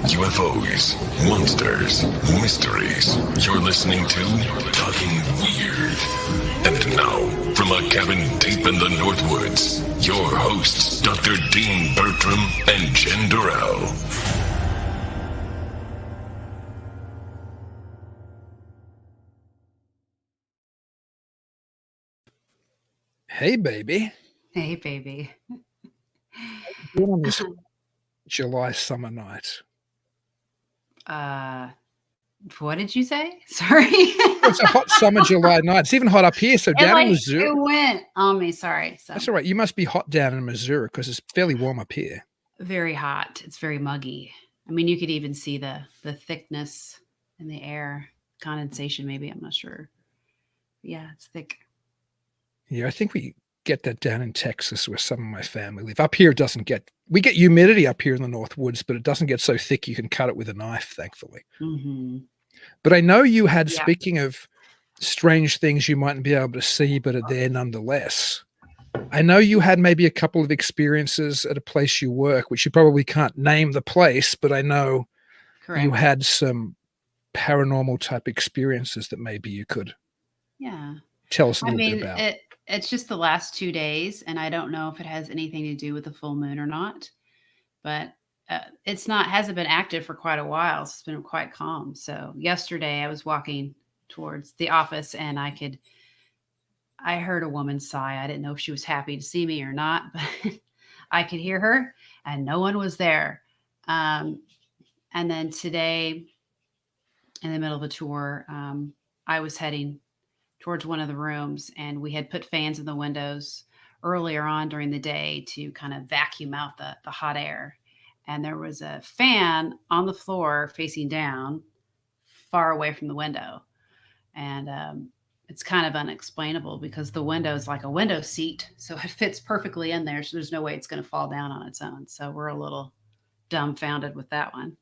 UFOs, monsters, mysteries. You're listening to Talking Weird. And now, from a cabin deep in the Northwoods, your hosts, Dr. Dean Bertram and Jen Durrell. Hey, baby. Hey, baby. On this July summer night. What did you say? Sorry. It's a hot summer July night. It's even hot up here. So down in Missouri. It went on me. Sorry. So. That's all right. You must be hot down in Missouri because it's fairly warm up here. Very hot. It's very muggy. I mean, you could even see the thickness in the air. Condensation, maybe. I'm not sure. Yeah, it's thick. Yeah, I think we get that down in Texas where some of my family live. Up here, we get humidity up here in the North Woods, but it doesn't get so thick you can cut it with a knife, thankfully. Mm-hmm. But I know you had, speaking of strange things you mightn't be able to see, but are there nonetheless. I know you had maybe a couple of experiences at a place you work, which you probably can't name the place, but I know you had some paranormal type experiences that maybe you could tell us a little bit about. It's just the last 2 days, and I don't know if it has anything to do with the full moon or not, but hasn't been active for quite a while. So it's been quite calm. So yesterday I was walking towards the office and I heard a woman sigh. I didn't know if she was happy to see me or not, but I could hear her and no one was there. And then today in the middle of a tour, I was heading towards one of the rooms, and we had put fans in the windows earlier on during the day to kind of vacuum out the hot air. And there was a fan on the floor facing down far away from the window. And it's kind of unexplainable because the window is like a window seat. So it fits perfectly in there. So there's no way it's going to fall down on its own. So we're a little dumbfounded with that one.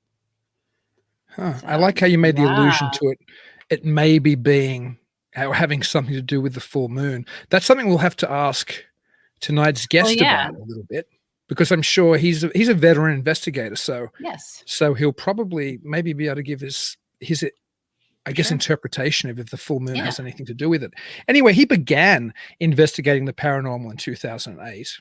Huh. So, I like how you made the allusion to it. It may be having something to do with the full moon. That's something we'll have to ask tonight's guest about a little bit, because I'm sure he's a veteran investigator. So so he'll probably maybe be able to give his interpretation of if the full moon has anything to do with it. Anyway, he began investigating the paranormal in 2008.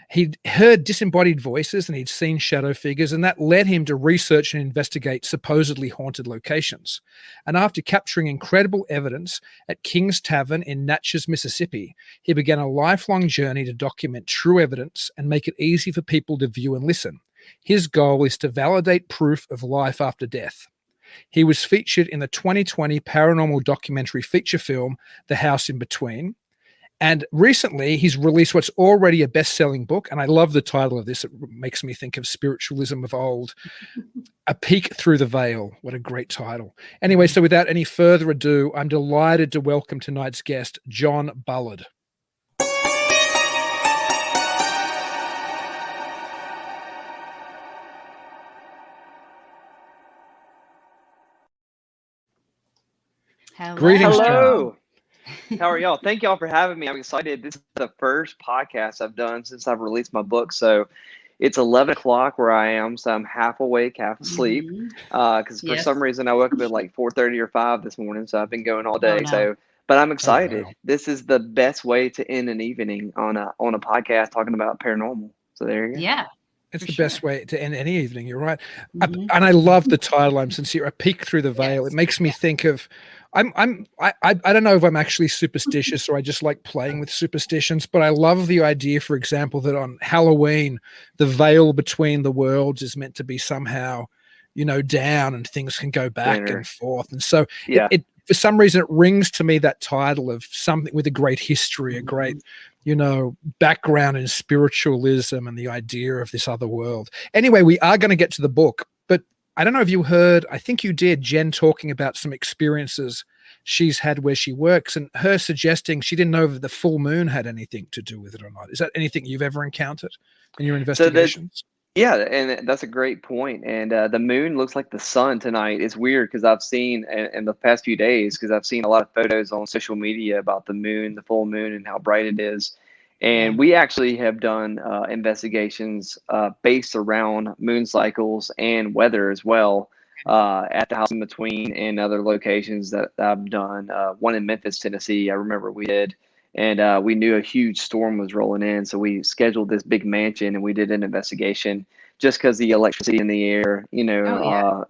He'd heard disembodied voices and he'd seen shadow figures, and that led him to research and investigate supposedly haunted locations. And after capturing incredible evidence at King's Tavern in Natchez, Mississippi, he began a lifelong journey to document true evidence and make it easy for people to view and listen. His goal is to validate proof of life after death. He was featured in the 2020 paranormal documentary feature film, The House in Between. And recently, he's released what's already a best-selling book, and I love the title of this. It makes me think of spiritualism of old. A Peek Through the Veil. What a great title. Anyway, so without any further ado, I'm delighted to welcome tonight's guest, John Bullard. Hello. Greetings, Hello. John. How are y'all? Thank y'all for having me. I'm excited. This is the first podcast I've done since I've released my book. So it's 11 o'clock where I am. So I'm half awake, half asleep. Because for some reason I woke up at like 4:30 or 5 this morning. So I've been going all day. But I'm excited. This is the best way to end an evening on a podcast talking about paranormal. So there you go. Yeah. It's the best way to end any evening. You're right. And I love the title. I'm sincere. A Peek Through the Veil. It makes me think of, I don't know if I'm actually superstitious or I just like playing with superstitions, but I love the idea, for example, that on Halloween, the veil between the worlds is meant to be somehow, down and things can go back and forth. And so it for some reason, it rings to me that title of something with a great history, a great, background in spiritualism and the idea of this other world. Anyway, we are going to get to the book, but I don't know if you heard, I think you did, Jen talking about some experiences she's had where she works and her suggesting she didn't know if the full moon had anything to do with it or not. Is that anything you've ever encountered in your investigations? Yeah, and that's a great point. And the moon looks like the sun tonight. It's weird because I've seen in the past few days, because I've seen a lot of photos on social media about the moon, the full moon, and how bright it is. And we actually have done investigations based around moon cycles and weather as well, at the House in Between and other locations that I've done. One in Memphis, Tennessee, I remember we did. And we knew a huge storm was rolling in. So we scheduled this big mansion and we did an investigation just because the electricity in the air,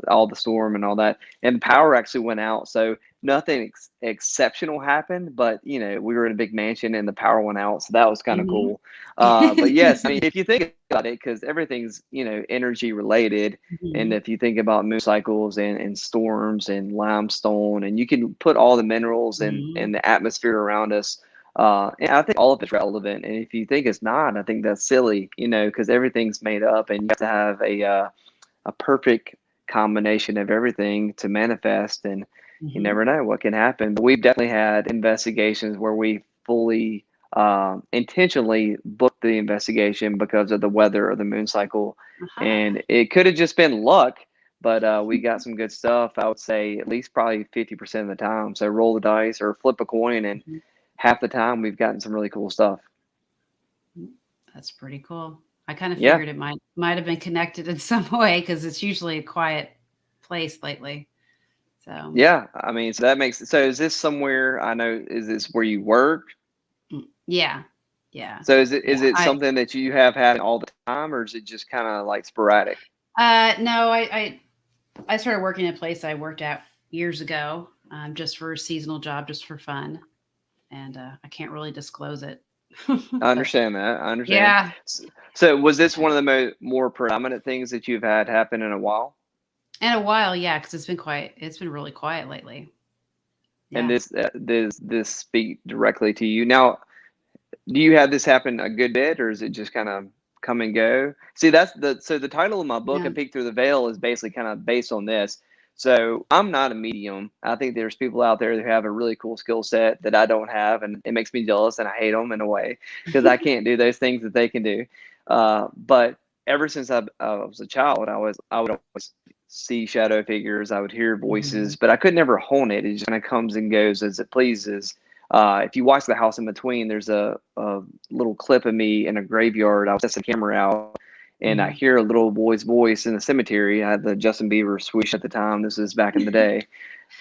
all the storm and all that. And the power actually went out. So nothing exceptional happened, but we were in a big mansion and the power went out. So that was kind of cool. But yes, I mean, if you think about it, because everything's, energy related. And if you think about moon cycles and storms and limestone, and you can put all the minerals and the atmosphere around us. And I think all of it's relevant. And if you think it's not, I think that's silly, because everything's made up and you have to have a perfect combination of everything to manifest. And you never know what can happen. But we've definitely had investigations where we fully intentionally booked the investigation because of the weather or the moon cycle. And it could have just been luck, but we got some good stuff. I would say at least probably 50% of the time. So roll the dice or flip a coin, and half the time we've gotten some really cool stuff. That's pretty cool. I kind of figured it might have been connected in some way, because it's usually a quiet place lately. So yeah, I mean, so that makes it. So is this somewhere? I know. Is this where you work? Yeah. So is it something that you have had all the time, or is it just kind of like sporadic? No, I started working at a place I worked at years ago, just for a seasonal job, just for fun, and I can't really disclose it. I understand that. I understand. Yeah. So was this one of the more predominant things that you've had happen in a while? In a while, yeah, because it's been quiet. It's been really quiet lately. Yeah. And does this speak directly to you? Now, do you have this happen a good bit, or is it just kind of come and go? See, so the title of my book, A Peek Through the Veil, is basically kind of based on this. So I'm not a medium. I think there's people out there who have a really cool skill set that I don't have, and it makes me jealous, and I hate them in a way because I can't do those things that they can do. But ever since I was a child, I would always see shadow figures. I would hear voices, but I could never hone it. It just kind of comes and goes as it pleases. If you watch The House in Between, there's a little clip of me in a graveyard. I was testing the camera out, and I hear a little boy's voice in the cemetery. I had the Justin Bieber swoosh at the time. This is back in the day.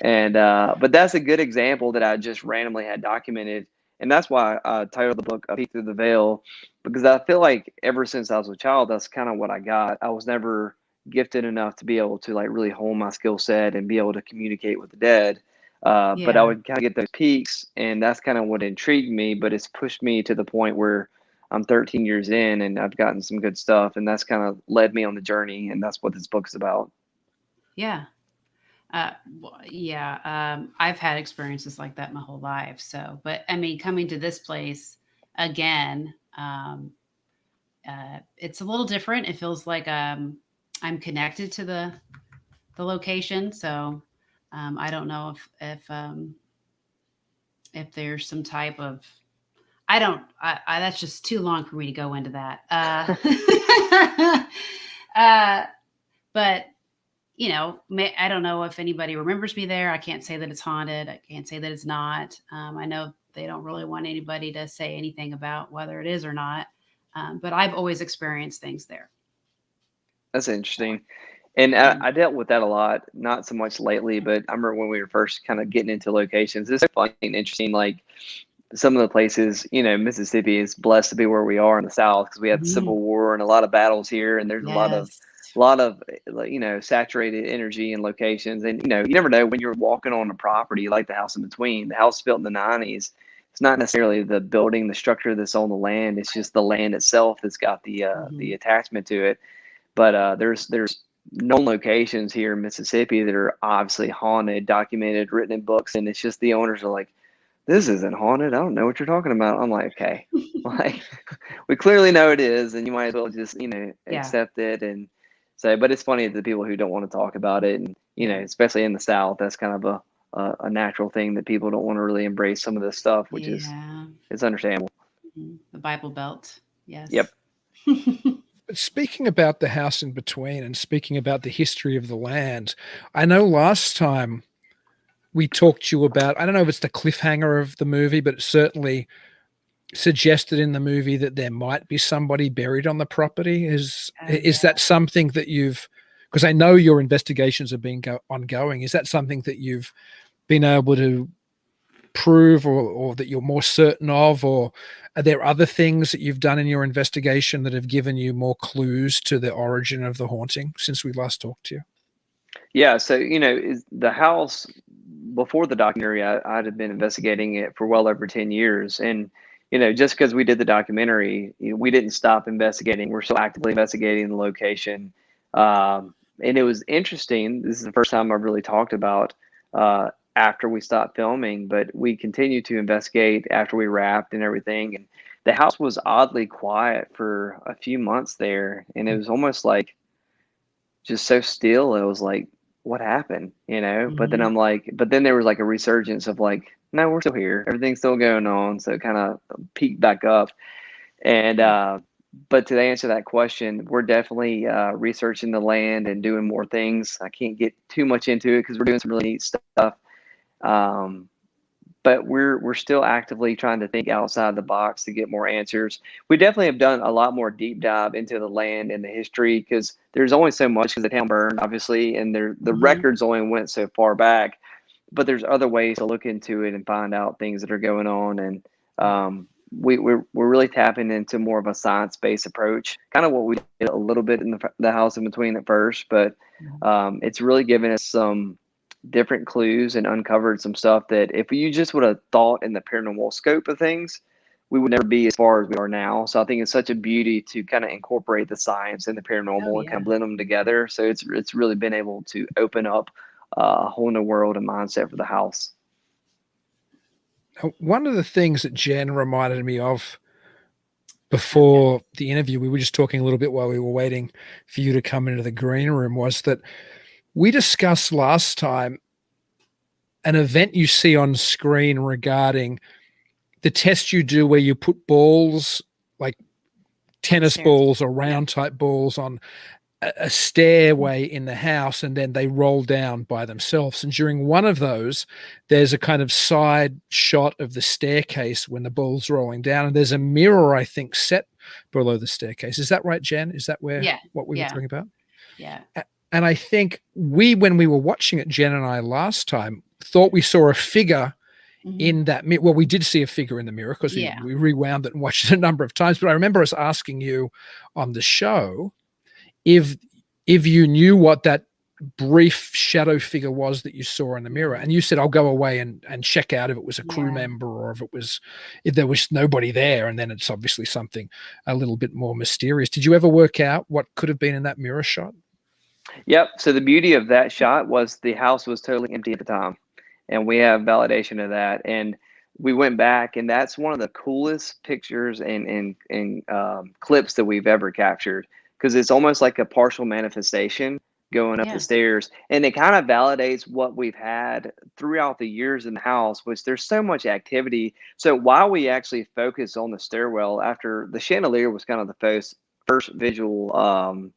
And but that's a good example that I just randomly had documented. And that's why I titled the book A Peek Through the Veil, because I feel like ever since I was a child, that's kind of what I got. I was never gifted enough to be able to like really hone my skill set and be able to communicate with the dead. But I would kind of get those peaks, and that's kind of what intrigued me. But it's pushed me to the point where I'm 13 years in, and I've gotten some good stuff, and that's kind of led me on the journey, and that's what this book's about. Yeah. I've had experiences like that my whole life. So, but I mean, coming to this place again, it's a little different. It feels like I'm connected to the location. So I don't know if there's some type of, that's just too long for me to go into that. But I don't know if anybody remembers me there. I can't say that it's haunted. I can't say that it's not. I know they don't really want anybody to say anything about whether it is or not. But I've always experienced things there. That's interesting. And I dealt with that a lot, not so much lately, but I remember when we were first kind of getting into locations. It's funny and interesting. Like some of the places, Mississippi is blessed to be where we are in the South, because we had the Civil War and a lot of battles here, and there's a lot of saturated energy in locations. And you never know when you're walking on a property like the House in Between. The house built in the 90s. It's not necessarily the building, the structure that's on the land. It's just the land itself that's got the attachment to it. But there's known locations here in Mississippi that are obviously haunted, documented, written in books, and it's just the owners are like, "This isn't haunted. I don't know what you're talking about." I'm like, okay, like we clearly know it is, and you might as well just accept it. And so, but it's funny that the people who don't want to talk about it, and especially in the South, that's kind of a natural thing that people don't want to really embrace some of this stuff, which is it's understandable. The Bible Belt, yes. Yep. But speaking about the House in Between and speaking about the history of the land, I know last time we talked to you about, I don't know if it's the cliffhanger of the movie, but certainly suggested in the movie that there might be somebody buried on the property. Is that something that you've, because I know your investigations have been ongoing, is that something that you've been able to prove, or that you're more certain of, or are there other things that you've done in your investigation that have given you more clues to the origin of the haunting since we last talked to you? Yeah, so is the house before the documentary, I'd have been investigating it for well over 10 years. And just because we did the documentary, we didn't stop investigating. We're still actively investigating the location. And it was interesting. This is the first time I've really talked about after we stopped filming, but we continued to investigate after we wrapped and everything. And the house was oddly quiet for a few months there. And it was almost like just so still. It was like, what happened, But then I'm like, but then there was like a resurgence of like, no, we're still here, everything's still going on. So it kind of peaked back up. And but to answer that question, we're definitely researching the land and doing more things. I can't get too much into it because we're doing some really neat stuff. But we're still actively trying to think outside the box to get more answers. We definitely have done a lot more deep dive into the land and the history, because there's only so much, because the town burned, obviously, and the records only went so far back. But there's other ways to look into it and find out things that are going on. And we're really tapping into more of a science-based approach, kind of what we did a little bit in the house in between at first. But it's really given us some different clues and uncovered some stuff that if you just would have thought in the paranormal scope of things, we would never be as far as we are now. So I think it's such a beauty to kind of incorporate the science and the paranormal and kind of blend them together. So it's really been able to open up a whole new world and mindset for the house. One of the things that Jen reminded me of before the interview, we were just talking a little bit while we were waiting for you to come into the green room, was that we discussed last time an event you see on screen regarding the test you do where you put balls, like tennis balls or round type balls, on a stairway in the house, and then they roll down by themselves. And during one of those, there's a kind of side shot of the staircase when the ball's rolling down, and there's a mirror, I think, set below the staircase. Is that right, Jen? Is that what we were talking about? Yeah. And I think when we were watching it, Jen and I last time, thought we saw a figure in that mirror. Well, we did see a figure in the mirror because we rewound it and watched it a number of times. But I remember us asking you on the show if you knew what that brief shadow figure was that you saw in the mirror. And you said, I'll go away and check out if it was a crew member, or if there was nobody there. And then it's obviously something a little bit more mysterious. Did you ever work out what could have been in that mirror shot? Yep. So the beauty of that shot was the house was totally empty at the time, and we have validation of that. And we went back, and that's one of the coolest pictures and clips that we've ever captured, because it's almost like a partial manifestation going up the stairs, and it kind of validates what we've had throughout the years in the house, which there's so much activity. So while we actually focus on the stairwell, after the chandelier was kind of the first visual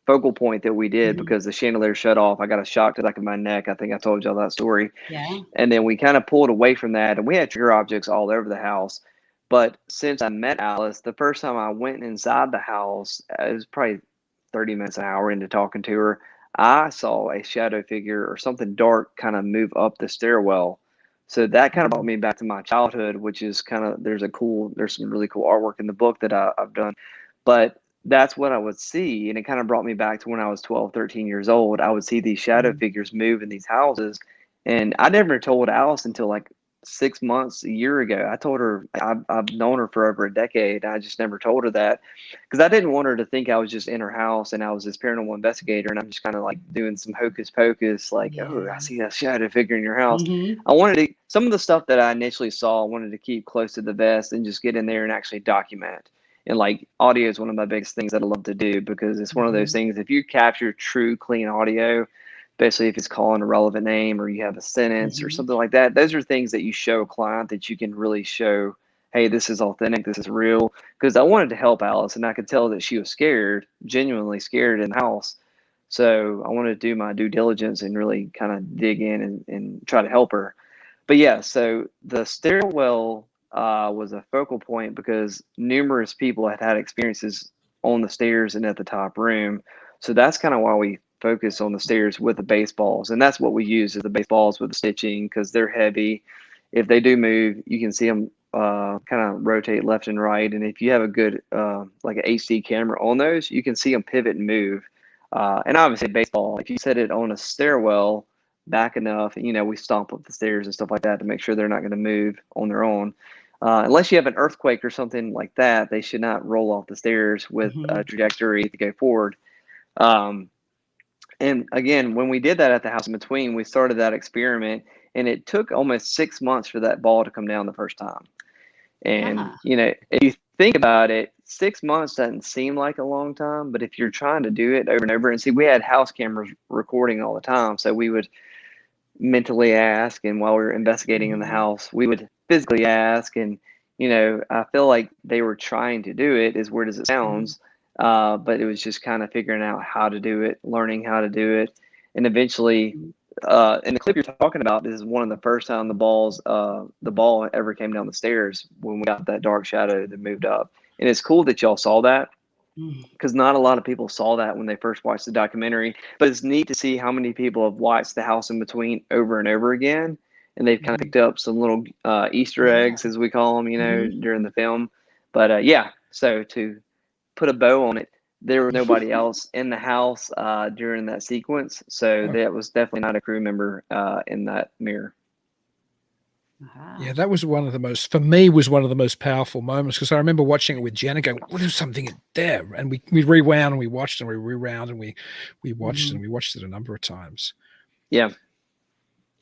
focal point that we did, because the chandelier shut off. I got a shock to the back of my neck. I think I told y'all that story. Yeah. And then we kind of pulled away from that, and we had trigger objects all over the house. But since I met Alice, the first time I went inside the house, it was probably 30 minutes, an hour into talking to her, I saw a shadow figure or something dark kind of move up the stairwell. So that kind of brought me back to my childhood, which is kind of, there's some really cool artwork in the book that I've done. But that's what I would see. And it kind of brought me back to when I was 12, 13 years old. I would see these shadow figures move in these houses. And I never told Alice until like 6 months, a year ago. I told her, I've known her for over a decade. I just never told her that, because I didn't want her to think I was just in her house and I was this paranormal investigator and I'm just kind of like doing some hocus pocus, like, oh, I see that shadow figure in your house. I wanted to, some of the stuff that I initially saw, I wanted to keep close to the vest and just get in there and actually document. And like, audio is one of my biggest things that I love to do, because it's one of those things, if you capture true, clean audio, especially if it's calling a relevant name or you have a sentence or something like that, those are things that you show a client that you can really show, hey, this is authentic, this is real. Because I wanted to help Alice, and I could tell that she was scared, genuinely scared in the house. So I wanted to do my due diligence and really kind of dig in and try to help her. But yeah, so the stairwell was a focal point because numerous people had experiences on the stairs and at the top room. So that's kind of why we focus on the stairs with the baseballs. And that's what we use is the baseballs with the stitching because they're heavy. If they do move, you can see them kind of rotate left and right. And if you have a good, like an HD camera on those, you can see them pivot and move. And obviously baseball, if you set it on a stairwell back enough, we stomp up the stairs and stuff like that to make sure they're not going to move on their own. Unless you have an earthquake or something like that, they should not roll off the stairs with a trajectory to go forward. And again, when we did that at the house in between, we started that experiment, and it took almost 6 months for that ball to come down the first time. And, if you think about it, 6 months doesn't seem like a long time, but if you're trying to do it over and over, and see, we had house cameras recording all the time. So we would mentally ask, and while we were investigating in the house, we would physically ask. And, I feel like they were trying to do it, as weird as it sounds. But it was just kind of figuring out how to do it, learning how to do it. And eventually, in the clip you're talking about, this is one of the first time the ball ever came down the stairs when we got that dark shadow that moved up. And it's cool that y'all saw that because not a lot of people saw that when they first watched the documentary, but it's neat to see how many people have watched The House in Between over and over again. And they've kind of picked up some little Easter eggs, as we call them, during the film. But so to put a bow on it, there was nobody else in the house during that sequence. So that was definitely not a crew member in that mirror. Yeah, that was one of the most powerful moments because I remember watching it with Jenna going, well, there's something there. And we rewound and we watched and we rewound and we watched and we watched it a number of times. Yeah.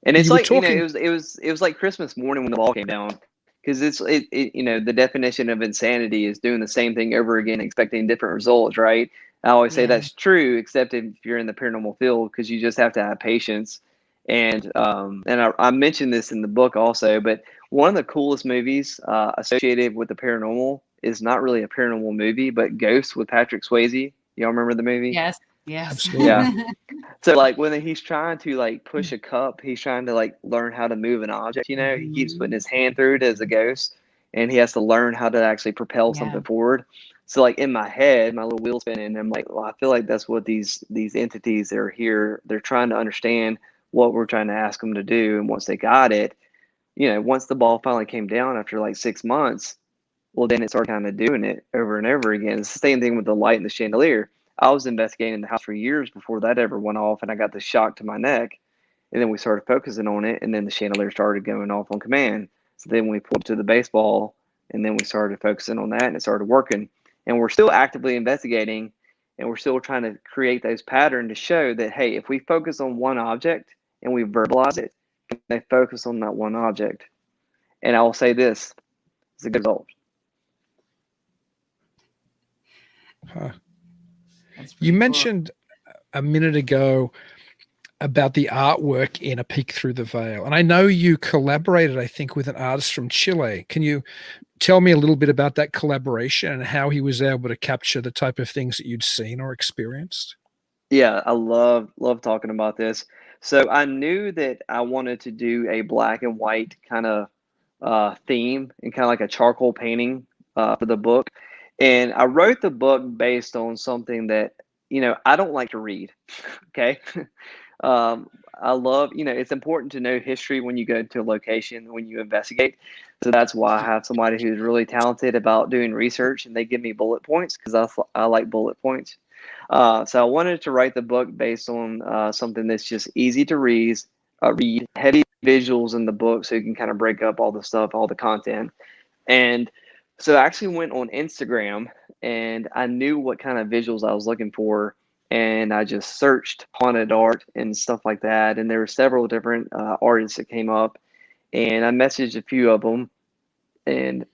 And it's like, it was like Christmas morning when the ball came down. Because the definition of insanity is doing the same thing over again, expecting different results, right? I always say that's true, except if you're in the paranormal field, because you just have to have patience. And I mentioned this in the book also, but one of the coolest movies associated with the paranormal is not really a paranormal movie, but Ghost with Patrick Swayze. Y'all remember the movie? Yes. Absolutely. Yeah. So like when he's trying to like push a cup, he's trying to like learn how to move an object, he keeps putting his hand through it as a ghost, and he has to learn how to actually propel something forward. So like in my head, my little wheel spinning, and I'm like, well, I feel like that's what these entities that are here, they're trying to understand what we're trying to ask them to do. And once they got it, once the ball finally came down after like 6 months, well, then it started kind of doing it over and over again. It's the same thing with the light and the chandelier. I was investigating the house for years before that ever went off, and I got the shock to my neck. And then we started focusing on it, and then the chandelier started going off on command. So then we pulled to the baseball, and then we started focusing on that, and it started working. And we're still actively investigating, and we're still trying to create those patterns to show that, hey, if we focus on one object and we verbalize it, they focus on that one object. And I will say this, it's a good result. Huh. You mentioned a minute ago about the artwork in A Peek Through the Veil. And I know you collaborated, I think, with an artist from Chile. Can you tell me a little bit about that collaboration and how he was able to capture the type of things that you'd seen or experienced? Yeah, I love talking about this. So I knew that I wanted to do a black and white kind of theme and kind of like a charcoal painting for the book. And I wrote the book based on something that, I don't like to read. Okay. I love, it's important to know history when you go to a location, when you investigate. So that's why I have somebody who's really talented about doing research, and they give me bullet points because I like bullet points. So I wanted to write the book based on something that's just easy to read, heavy visuals in the book so you can kind of break up all the stuff, all the content. And so I actually went on Instagram, and I knew what kind of visuals I was looking for. And I just searched haunted art and stuff like that. And there were several different artists that came up, and I messaged a few of them, and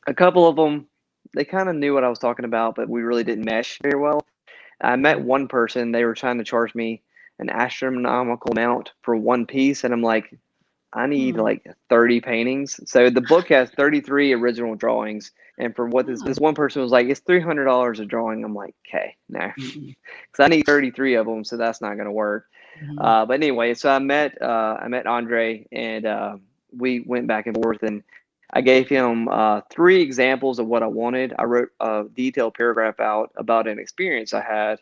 a couple of them, they kind of knew what I was talking about, but we really didn't mesh very well. I met one person, they were trying to charge me an astronomical amount for one piece. And I'm like, I need like 30 paintings. So the book has 33 original drawings. And for what this one person was like, it's $300 a drawing. I'm like, okay, no, because I need 33 of them. So that's not going to work. But anyway, so I met Andre, and we went back and forth, and I gave him 3 examples of what I wanted. I wrote a detailed paragraph out about an experience I had,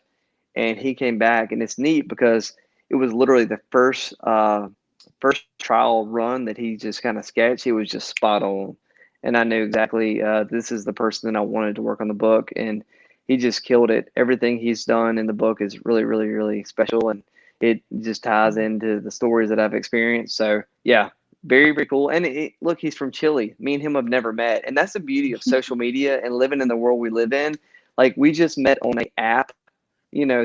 and he came back, and it's neat because it was literally the first trial run that he just kind of sketched. It was just spot on, and I knew exactly this is the person that I wanted to work on the book, and he just killed it. Everything he's done in the book is really, really, really special, and it just ties into the stories that I've experienced. So yeah, very, very cool. And look, he's from Chile. Me and him have never met, and that's the beauty of social media and living in the world we live in. Like, we just met on an app,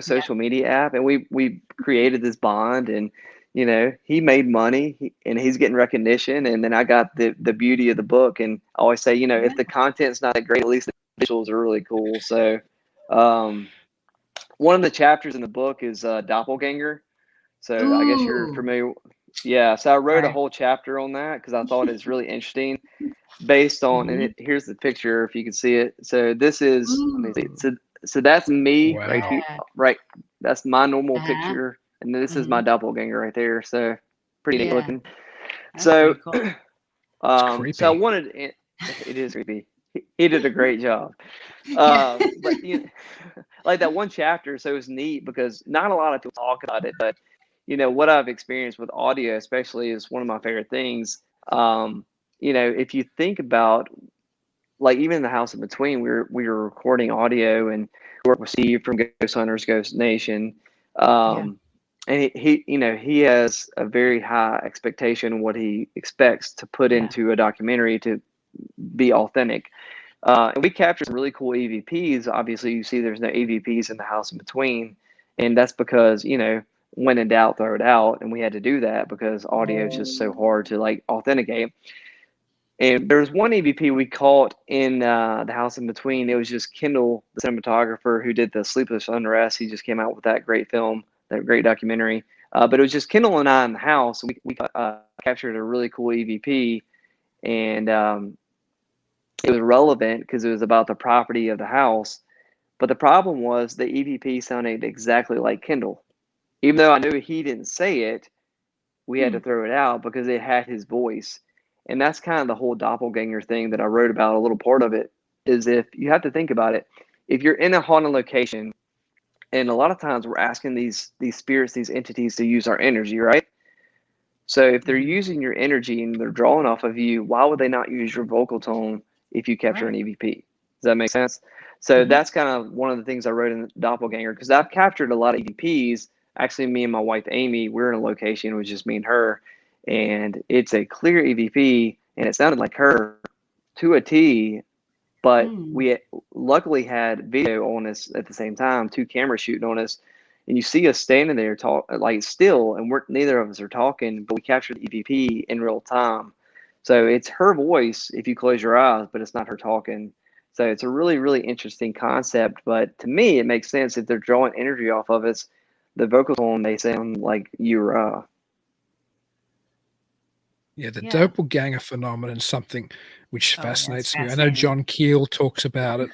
social media app, and we created this bond, and he made money, and he's getting recognition, and then I got the beauty of the book. And I always say, if the content's not that great, at least the visuals are really cool. So one of the chapters in the book is doppelganger. So I guess you're familiar. Yeah, so I wrote a whole chapter on that because I thought it's really interesting, based on, and here's the picture if you can see it. So this is, let me see. So that's me right here, right? That's my normal picture, and this is my doppelganger right there. So pretty neat looking. That's So, cool. so I wanted it is creepy. He did a great job. But like that one chapter, so it was neat because not a lot of people talk about it, but what I've experienced with audio, especially, is one of my favorite things. If you think about, like, even in the house in between, we were recording audio, and we worked with Steve from Ghost Hunters, Ghost Nation. And he has a very high expectation of what he expects to put into a documentary to be authentic. And we captured some really cool EVPs. Obviously, you see there's no EVPs in the house in between, and that's because, when in doubt, throw it out. And we had to do that because audio is just so hard to like authenticate. And there's one EVP we caught in the house in between. It was just Kendall, the cinematographer who did the Sleepless Unrest. He just came out with that great film, that great documentary. But it was just Kendall and I in the house. We captured a really cool EVP, and it was relevant because it was about the property of the house. But the problem was the EVP sounded exactly like Kendall. Even though I knew he didn't say it, we had to throw it out because it had his voice. And that's kind of the whole doppelganger thing that I wrote about. A little part of it is, if you have to think about it, if you're in a haunted location, and a lot of times we're asking these spirits, these entities, to use our energy, right? So if they're using your energy and they're drawing off of you, why would they not use your vocal tone if you capture an EVP? Does that make sense? So that's kind of one of the things I wrote in Doppelganger, because I've captured a lot of EVPs. Actually, me and my wife, Amy, we're in a location. It was just me and her, and it's a clear EVP, and it sounded like her to a T, but we luckily had video on us at the same time, 2 cameras shooting on us, and you see us standing there like still, and neither of us are talking, but we captured the EVP in real time. So it's her voice if you close your eyes, but it's not her talking. So it's a really, really interesting concept. But to me, it makes sense if they're drawing energy off of us. The vocals on, they sound like you. Yeah, the doppelganger phenomenon is something which fascinates me. I know John Keel talks about it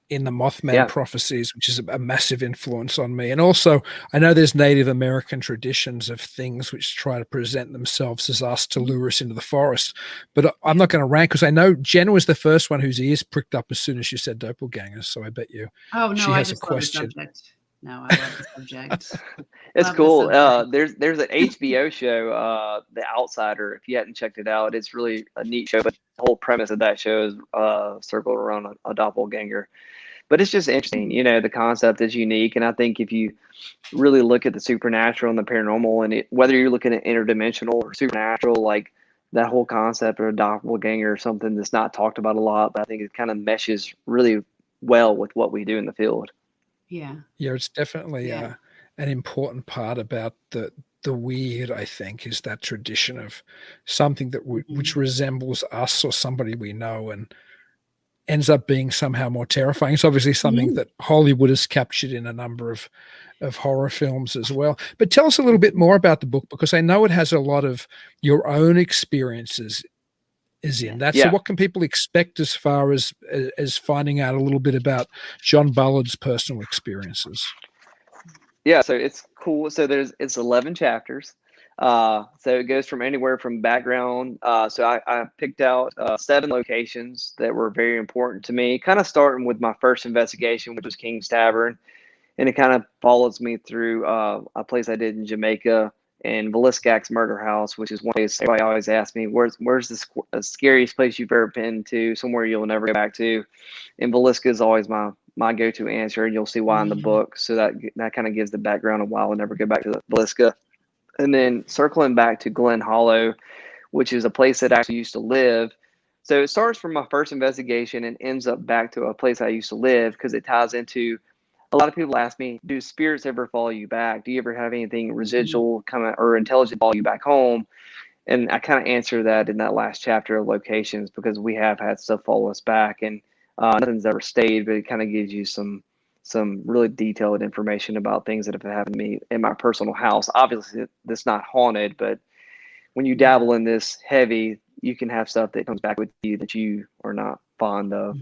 in the Mothman prophecies, which is a massive influence on me. And also, I know there's Native American traditions of things which try to present themselves as us to lure us into the forest. But I'm not going to rank, because I know Jen was the first one whose ears pricked up as soon as you said doppelgangers. So I bet you she has a question. No, I love the subject. It's cool. There's an HBO show, The Outsider. If you hadn't checked it out, it's really a neat show. But the whole premise of that show is circled around a doppelganger. But it's just interesting. The concept is unique. And I think if you really look at the supernatural and the paranormal, and whether you're looking at interdimensional or supernatural, like that whole concept of a doppelganger or something that's not talked about a lot, but I think it kind of meshes really well with what we do in the field. Yeah, it's definitely an important part about the weird, I think, is that tradition of something that which resembles us or somebody we know and ends up being somehow more terrifying. It's obviously something that Hollywood has captured in a number of horror films as well. But tell us a little bit more about the book, because I know it has a lot of your own experiences in that. So what can people expect as far as finding out a little bit about John Bullard's personal experiences? Yeah, so it's cool. So it's 11 chapters. So it goes from anywhere from background. So I picked out 7 locations that were very important to me, kind of starting with my first investigation, which was King's Tavern. And it kind of follows me through a place I did in Jamaica and Villiscak's Murder House, which is one place everybody always asks me, where's the scariest place you've ever been to, somewhere you'll never go back to. And Villisca is always my go-to answer, and you'll see why in the book. So that kind of gives the background of why I'll never go back to Villisca. And then circling back to Glen Hollow, which is a place that I actually used to live. So it starts from my first investigation and ends up back to a place I used to live because it ties into a lot of people ask me, do spirits ever follow you back? Do you ever have anything residual kind of or intelligent follow you back home? And I kind of answer that in that last chapter of locations because we have had stuff follow us back and nothing's ever stayed, but it kind of gives you some really detailed information about things that have happened to me in my personal house. Obviously, that's not haunted, but when you dabble in this heavy, you can have stuff that comes back with you that you are not fond of.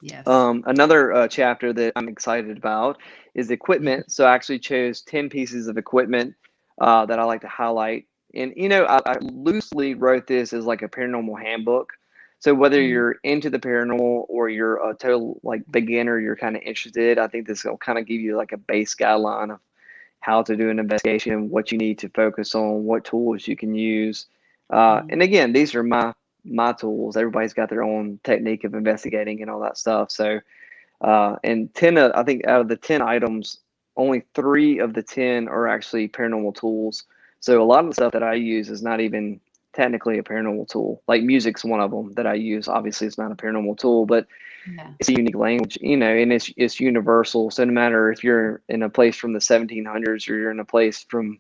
Yes. Another chapter that I'm excited about is equipment. So I actually chose 10 pieces of equipment that I like to highlight. And, I loosely wrote this as like a paranormal handbook. So whether you're into the paranormal or you're a total like beginner, you're kind of interested, I think this will kind of give you like a base guideline of how to do an investigation, what you need to focus on, what tools you can use. And again, these are my tools. Everybody's got their own technique of investigating and all that stuff. So, and I think out of the 10 items, only 3 of the 10 are actually paranormal tools. So a lot of the stuff that I use is not even technically a paranormal tool. Like music's one of them that I use. Obviously, it's not a paranormal tool, but it's a unique language, and it's universal. So no matter if you're in a place from the 1700s or you're in a place from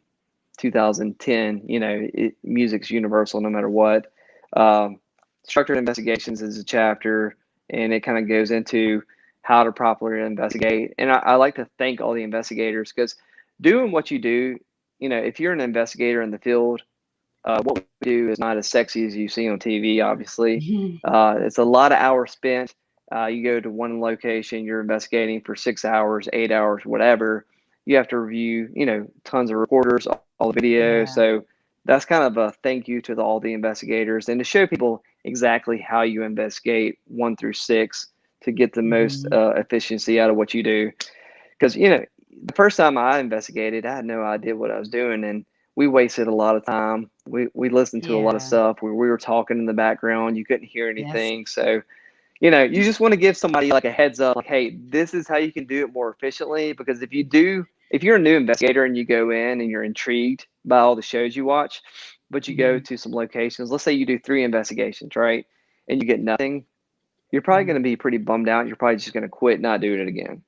2010, music's universal no matter what. Structured investigations is a chapter, and it kind of goes into how to properly investigate. And I like to thank all the investigators because doing what you do, if you're an investigator in the field, what we do is not as sexy as you see on TV, obviously. It's a lot of hours spent. You go to one location, you're investigating for 6 hours, 8 hours, whatever. You have to review, tons of recorders, all the video. So that's kind of a thank you to all the investigators and to show people exactly how you investigate 1 through 6 to get the most efficiency out of what you do. Because, the first time I investigated, I had no idea what I was doing, and we wasted a lot of time. We listened to a lot of stuff where we were talking in the background. You couldn't hear anything. So, you just want to give somebody like a heads up, like, hey, this is how you can do it more efficiently. Because if you're a new investigator and you go in and you're intrigued by all the shows you watch, but you go to some locations, let's say you do 3 investigations, right? And you get nothing, you're probably going to be pretty bummed out. You're probably just going to quit, not doing it again,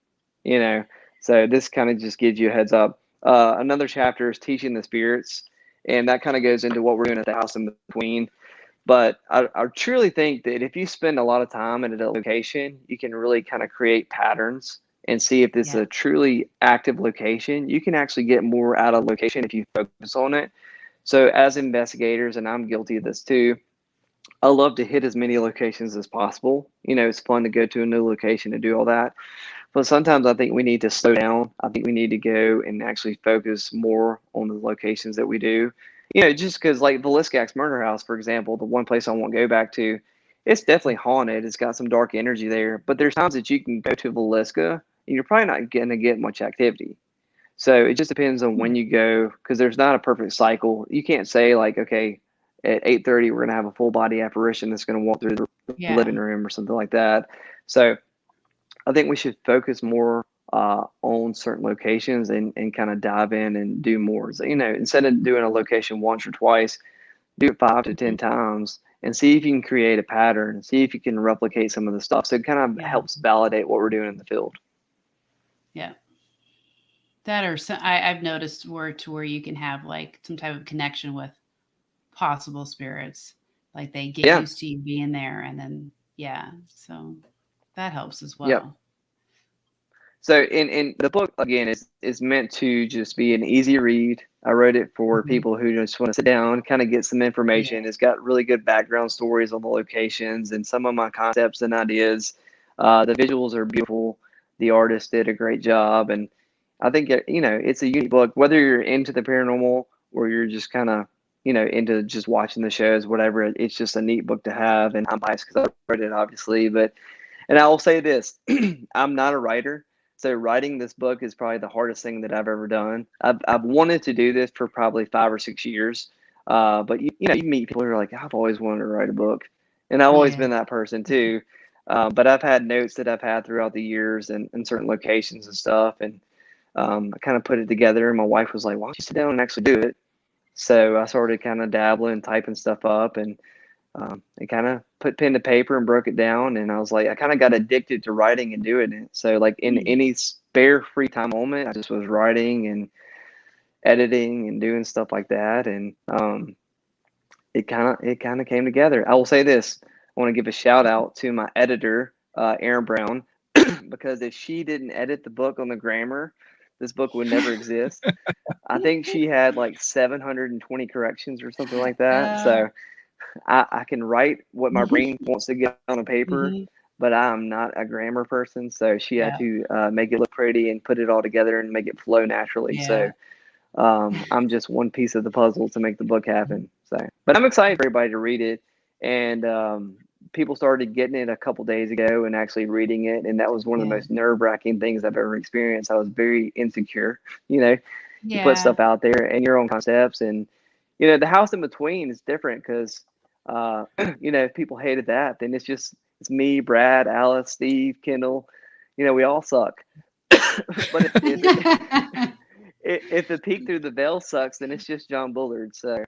So this kind of just gives you a heads up. Another chapter is teaching the spirits, and that kind of goes into what we're doing at the house in between. But I truly think that if you spend a lot of time at a location, you can really kind of create patterns and see if this is a truly active location. You can actually get more out of location if you focus on it. So as investigators, and I'm guilty of this too, I love to hit as many locations as possible. It's fun to go to a new location and do all that. But sometimes I think we need to slow down. I think we need to go and actually focus more on the locations that we do. Just because like the Villiscak's Murder House, for example, the one place I won't go back to, it's definitely haunted. It's got some dark energy there. But there's times that you can go to Villisca and you're probably not going to get much activity. So it just depends on when you go, because there's not a perfect cycle. You can't say like, okay, at 8:30 we're going to have a full body apparition that's going to walk through the living room or something like that. So I think we should focus more on certain locations and kind of dive in and do more. So, instead of doing a location once or twice, do it 5 to 10 times and see if you can create a pattern, see if you can replicate some of the stuff. So it kind of helps validate what we're doing in the field. Yeah. That or I've noticed where you can have like some type of connection with possible spirits, like they get used to you being there, and then so that helps as well. Yep. So in the book, again, is meant to just be an easy read. I wrote it for people who just want to sit down, kind of get some information. It's got really good background stories on the locations and some of my concepts and ideas. The visuals are beautiful. The artist did a great job. And I think, it's a unique book, whether you're into the paranormal where you're just kind of, into just watching the shows, whatever. It's just a neat book to have. And I'm biased because I read it, obviously. And I will say this, I'm not a writer. So writing this book is probably the hardest thing that I've ever done. I've wanted to do this for probably 5 or 6 years. But you meet people who are like, I've always wanted to write a book. And I've always been that person too. But I've had notes that I've had throughout the years and certain locations and stuff. And I kind of put it together. And my wife was like, why don't you sit down and actually do it? So I started kind of dabbling, typing stuff up, and kind of put pen to paper and broke it down. And I was like, I kind of got addicted to writing and doing it. So like in any spare free time moment, I just was writing and editing and doing stuff like that. And it kind of came together. I will say this. I want to give a shout out to my editor, Aaron Brown, because if she didn't edit the book on the grammar, this book would never exist. I think she had like 720 corrections or something like that. So I can write what my brain wants to get on a paper, but I'm not a grammar person. So she had to make it look pretty and put it all together and make it flow naturally. So I'm just one piece of the puzzle to make the book happen. So, but I'm excited for everybody to read it. And people started getting it a couple days ago and actually reading it. And that was one of the most nerve-wracking things I've ever experienced. I was very insecure, you put stuff out there and your own concepts. And, the house in between is different because, if people hated that, then it's me, Brad, Alice, Steve, Kendall, we all suck. But if the peek through the veil sucks, then it's just John Bullard. So,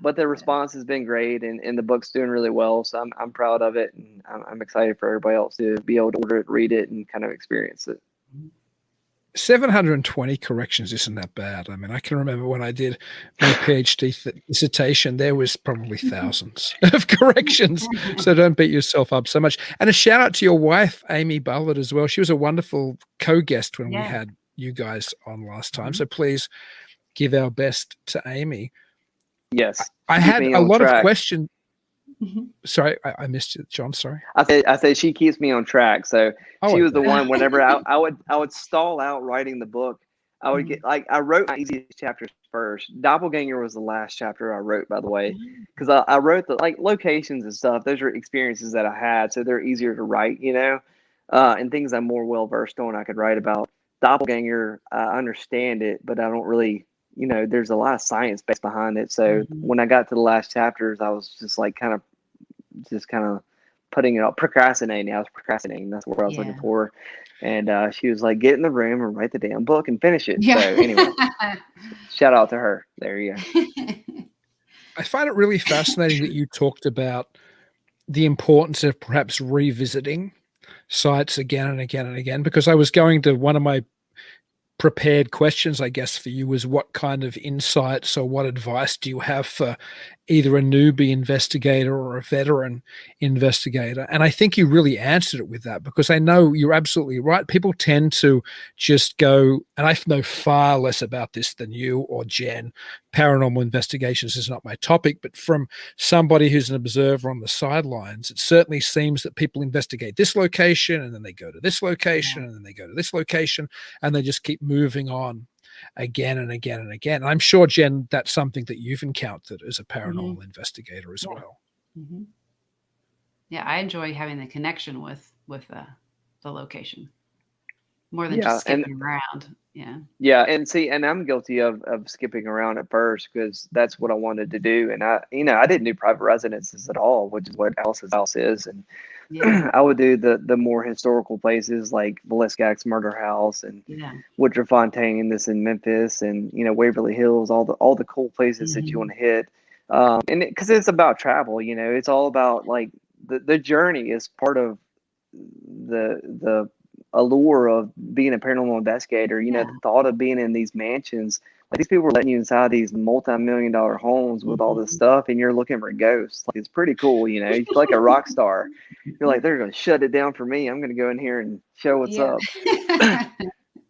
but the response has been great, and the book's doing really well. So I'm proud of it, and I'm excited for everybody else to be able to order it, read it, and kind of experience it. 720 corrections isn't that bad. I mean, I can remember when I did my PhD dissertation, there was probably thousands of corrections. So don't beat yourself up so much. And a shout out to your wife, Amy Bullard, as well. She was a wonderful co-guest when we had you guys on last time. So please give our best to Amy. Yes. I had a lot of questions. Sorry, I missed it, John. Sorry. I said she keeps me on track. So she was the one. Whenever I would stall out writing the book, I would get I wrote my easiest chapters first. Doppelganger was the last chapter I wrote, by the way, because I wrote the locations and stuff. Those are experiences that I had, so they're easier to write, and things I'm more well versed on. I could write about. Doppelganger, I understand it, but I don't really. There's a lot of science based behind it. So when I got to the last chapters, I was just kind of putting it up, procrastinating. I was procrastinating. That's what I was looking for. And she was like, get in the room and write the damn book and finish it. So anyway, shout out to her. There you go. I find it really fascinating that you talked about the importance of perhaps revisiting sites again and again and again, because I was going to one of my prepared questions, I guess, for you was what kind of insights or what advice do you have for either a newbie investigator or a veteran investigator? And I think you really answered it with that, because I know you're absolutely right. People tend to just go, and I know far less about this than you or Jen. Paranormal investigations is not my topic, but from somebody who's an observer on the sidelines, it certainly seems that people investigate this location and then they go to this location and then they go to this location and they just keep moving on again and again and again. And I'm sure, Jen, that's something that you've encountered as a paranormal investigator as well. Yeah, I enjoy having the connection with the location more than just skipping around. Yeah, and I'm guilty of skipping around at first because that's what I wanted to do, and I didn't do private residences at all, which is what Alice's house is, and I would do the more historical places like Villiscax Murder House and Woodruff Fontaine, this in Memphis, and Waverly Hills, all the cool places that you want to hit, and because it's about travel, it's all about like the journey is part of the allure of being a paranormal investigator. The thought of being in these mansions, like these people are letting you inside these multi-million-dollar homes with all this stuff, and you're looking for ghosts. Like, it's pretty cool. You feel like a rock star. You're like, they're going to shut it down for me. I'm going to go in here and show what's up.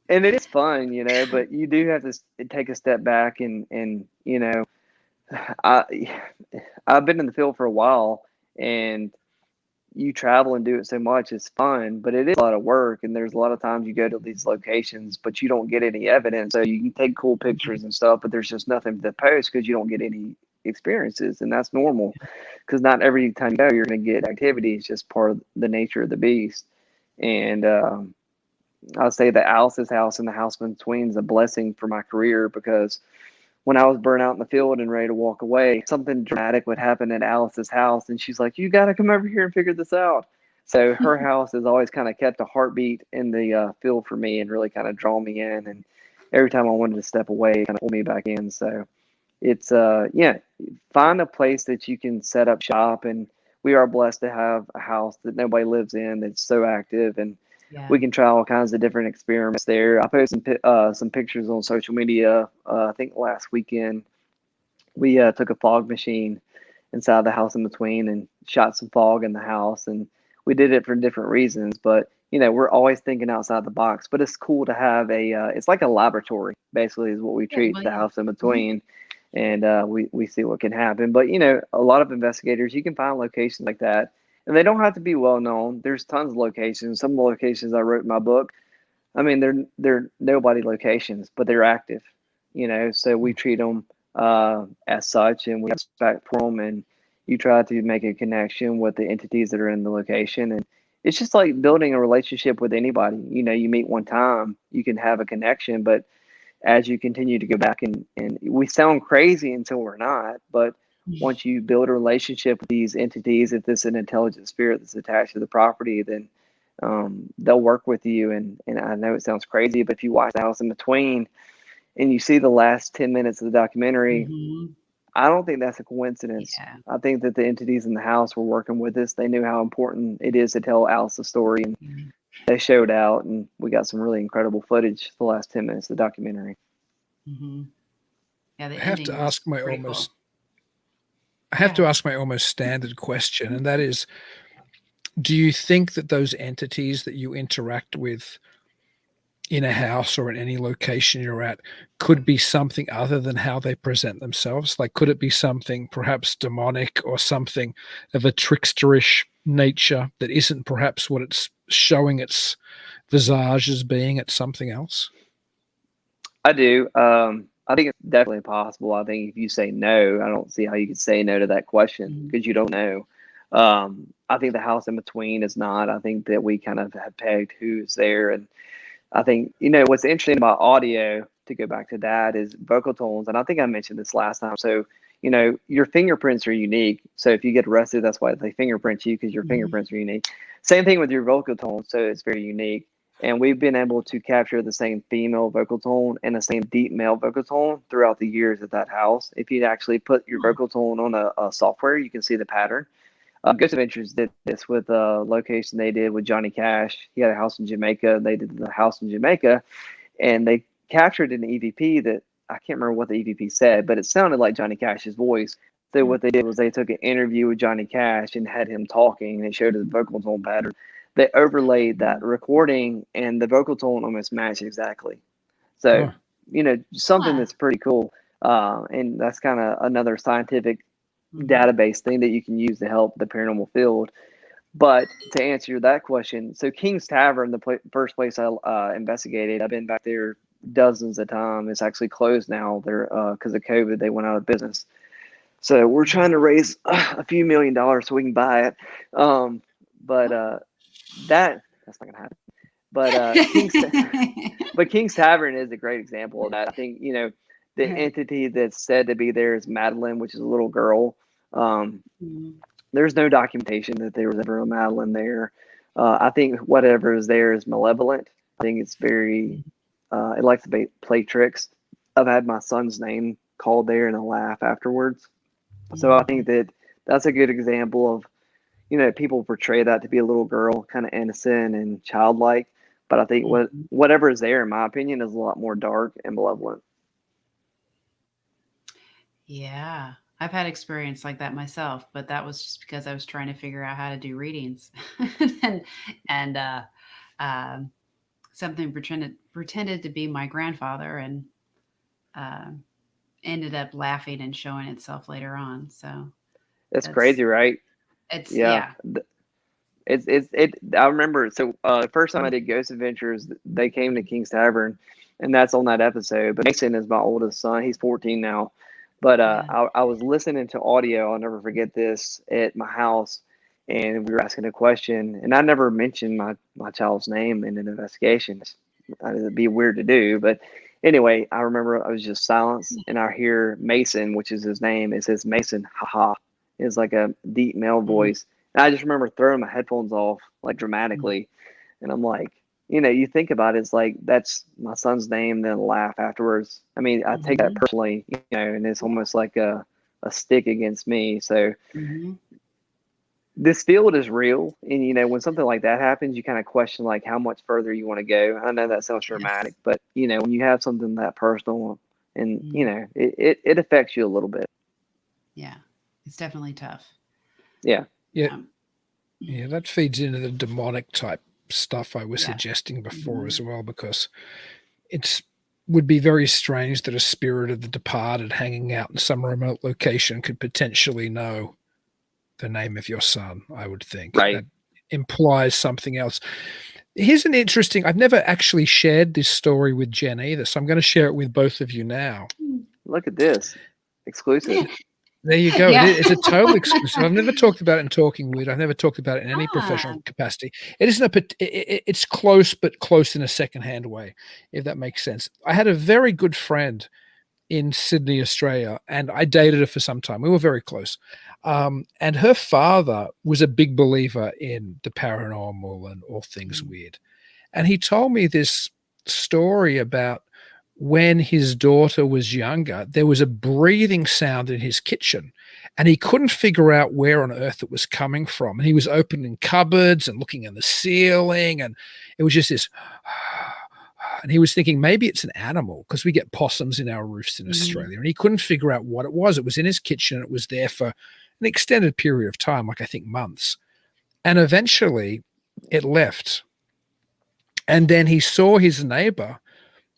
And it is fun, but you do have to take a step back and I've been in the field for a while, and you travel and do it so much, it's fun, but it is a lot of work. And there's a lot of times you go to these locations, but you don't get any evidence. So you can take cool pictures and stuff, but there's just nothing to post because you don't get any experiences. And that's normal because not every time you go, you're going to get activity. It's just part of the nature of the beast. And I'll say that Alice's house and the house in between is a blessing for my career because when I was burnt out in the field and ready to walk away, something dramatic would happen at Alice's house. And she's like, you got to come over here and figure this out. So her house has always kind of kept a heartbeat in the field for me and really kind of drawn me in. And every time I wanted to step away, it kind of pulled me back in. So it's, find a place that you can set up shop. And we are blessed to have a house that nobody lives in that's so active. And we can try all kinds of different experiments there. I posted some pictures on social media. I think last weekend we took a fog machine inside the house in between and shot some fog in the house. And we did it for different reasons. But we're always thinking outside the box. But it's cool to have it's like a laboratory, basically, is what we treat the house in between. And we see what can happen. But a lot of investigators, you can find locations like that. And they don't have to be well known. There's tons of locations. Some of the locations I wrote in my book, I mean, they're nobody locations, but they're active. So we treat them as such, and we respect for them. And you try to make a connection with the entities that are in the location. And it's just like building a relationship with anybody. You meet one time, you can have a connection, but as you continue to go back and we sound crazy until we're not, but once you build a relationship with these entities, if this is an intelligent spirit that's attached to the property, then they'll work with you. And I know it sounds crazy, but if you watch the house in between and you see the last 10 minutes of the documentary, I don't think that's a coincidence. Yeah. I think that the entities in the house were working with us. They knew how important it is to tell Alice's story, and they showed out, and we got some really incredible footage the last 10 minutes of the documentary. Yeah, I have to ask my almost standard question, and that is, do you think that those entities that you interact with in a house or in any location you're at could be something other than how they present themselves? Like, could it be something perhaps demonic or something of a tricksterish nature that isn't perhaps what it's showing its visage as being? It's something else? I do. I think it's definitely possible. I think if you say no, I don't see how you could say no to that question because you don't know. I think the house in between is not. I think that we kind of have pegged who's there. And I think, what's interesting about audio, to go back to that, is vocal tones. And I think I mentioned this last time. So, your fingerprints are unique. So if you get arrested, that's why they fingerprint you, because your fingerprints are unique. Same thing with your vocal tone. So it's very unique. And we've been able to capture the same female vocal tone and the same deep male vocal tone throughout the years at that house. If you actually put your vocal tone on a software, you can see the pattern. Ghost Adventures did this with a location they did with Johnny Cash. He had a house in Jamaica. They did the house in Jamaica, and they captured an EVP that I can't remember what the EVP said, but it sounded like Johnny Cash's voice. So what they did was they took an interview with Johnny Cash and had him talking, and it showed the vocal tone pattern. They overlaid that recording, and the vocal tone almost matched exactly. So, something that's pretty cool. And that's kind of another scientific database thing that you can use to help the paranormal field. But to answer that question, so King's Tavern, the first place I investigated, I've been back there dozens of times. It's actually closed now. They're because of COVID, they went out of business. So we're trying to raise a few $1 million so we can buy it. That's not gonna happen. But King's Tavern is a great example of that. I think the entity that's said to be there is Madeline, which is a little girl. There's no documentation that there was ever a Madeline there. I think whatever is there is malevolent. I think it's very it likes to play tricks. I've had my son's name called there and I laugh afterwards. So I think that's a good example of people portray that to be a little girl, kind of innocent and childlike. But I think whatever is there, in my opinion, is a lot more dark and malevolent. Yeah, I've had experience like that myself, but that was just because I was trying to figure out how to do readings, and something pretended to be my grandfather, and ended up laughing and showing itself later on. So it's crazy, right? It's I remember. So the first time I did Ghost Adventures, they came to King's Tavern, and that's on that episode. But Mason is my oldest son. He's 14 now. But Yeah. I was listening to audio. I'll never forget this at my house, and we were asking a question, and I never mentioned my child's name in an investigation. It'd be weird to do, but anyway, I remember I was just silenced, and I hear Mason, which is his name. It says Mason, haha. It's like a deep male voice. And I just remember throwing my headphones off like dramatically, and I'm like, you think about it, it's like that's my son's name, then laugh afterwards. I mean, I take that personally, and it's almost like a stick against me. So this field is real, and when something like that happens, you kind of question like how much further you want to go. I know that sounds dramatic, but when you have something that personal, and it affects you a little bit. Yeah, it's definitely tough. Yeah. Yeah, that feeds into the demonic type stuff I was suggesting before as well, because would be very strange that a spirit of the departed hanging out in some remote location could potentially know the name of your son, I would think. Right. That implies something else. Here's an interesting, I've never actually shared this story with Jen either, so I'm going to share it with both of you now. Look at this. Exclusive. There you go. Yeah. It's a total exclusive. I've never talked about it in Talking Weird. I've never talked about it in any professional capacity. It isn't it's close, but close in a secondhand way, if that makes sense. I had a very good friend in Sydney, Australia, and I dated her for some time. We were very close. And her father was a big believer in the paranormal and all things weird. And he told me this story about when his daughter was younger, there was a breathing sound in his kitchen, and he couldn't figure out where on earth it was coming from. And he was opening cupboards and looking in the ceiling, and it was just this. And he was thinking maybe it's an animal, because we get possums in our roofs in Australia, and he couldn't figure out what it was. It was in his kitchen. It was there for an extended period of time, like I think months. And eventually it left. And then he saw his neighbor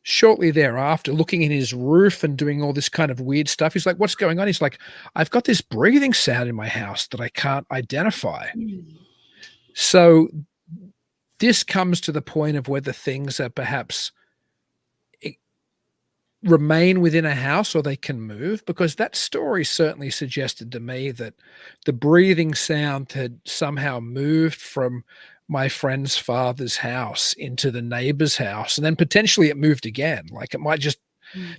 shortly thereafter looking in his roof and doing all this kind of weird stuff. He's like, what's going on? He's like, I've got this breathing sound in my house that I can't identify. So this comes to the point of whether things are perhaps remain within a house or they can move, because that story certainly suggested to me that the breathing sound had somehow moved from my friend's father's house into the neighbor's house, and then potentially it moved again. Like it might just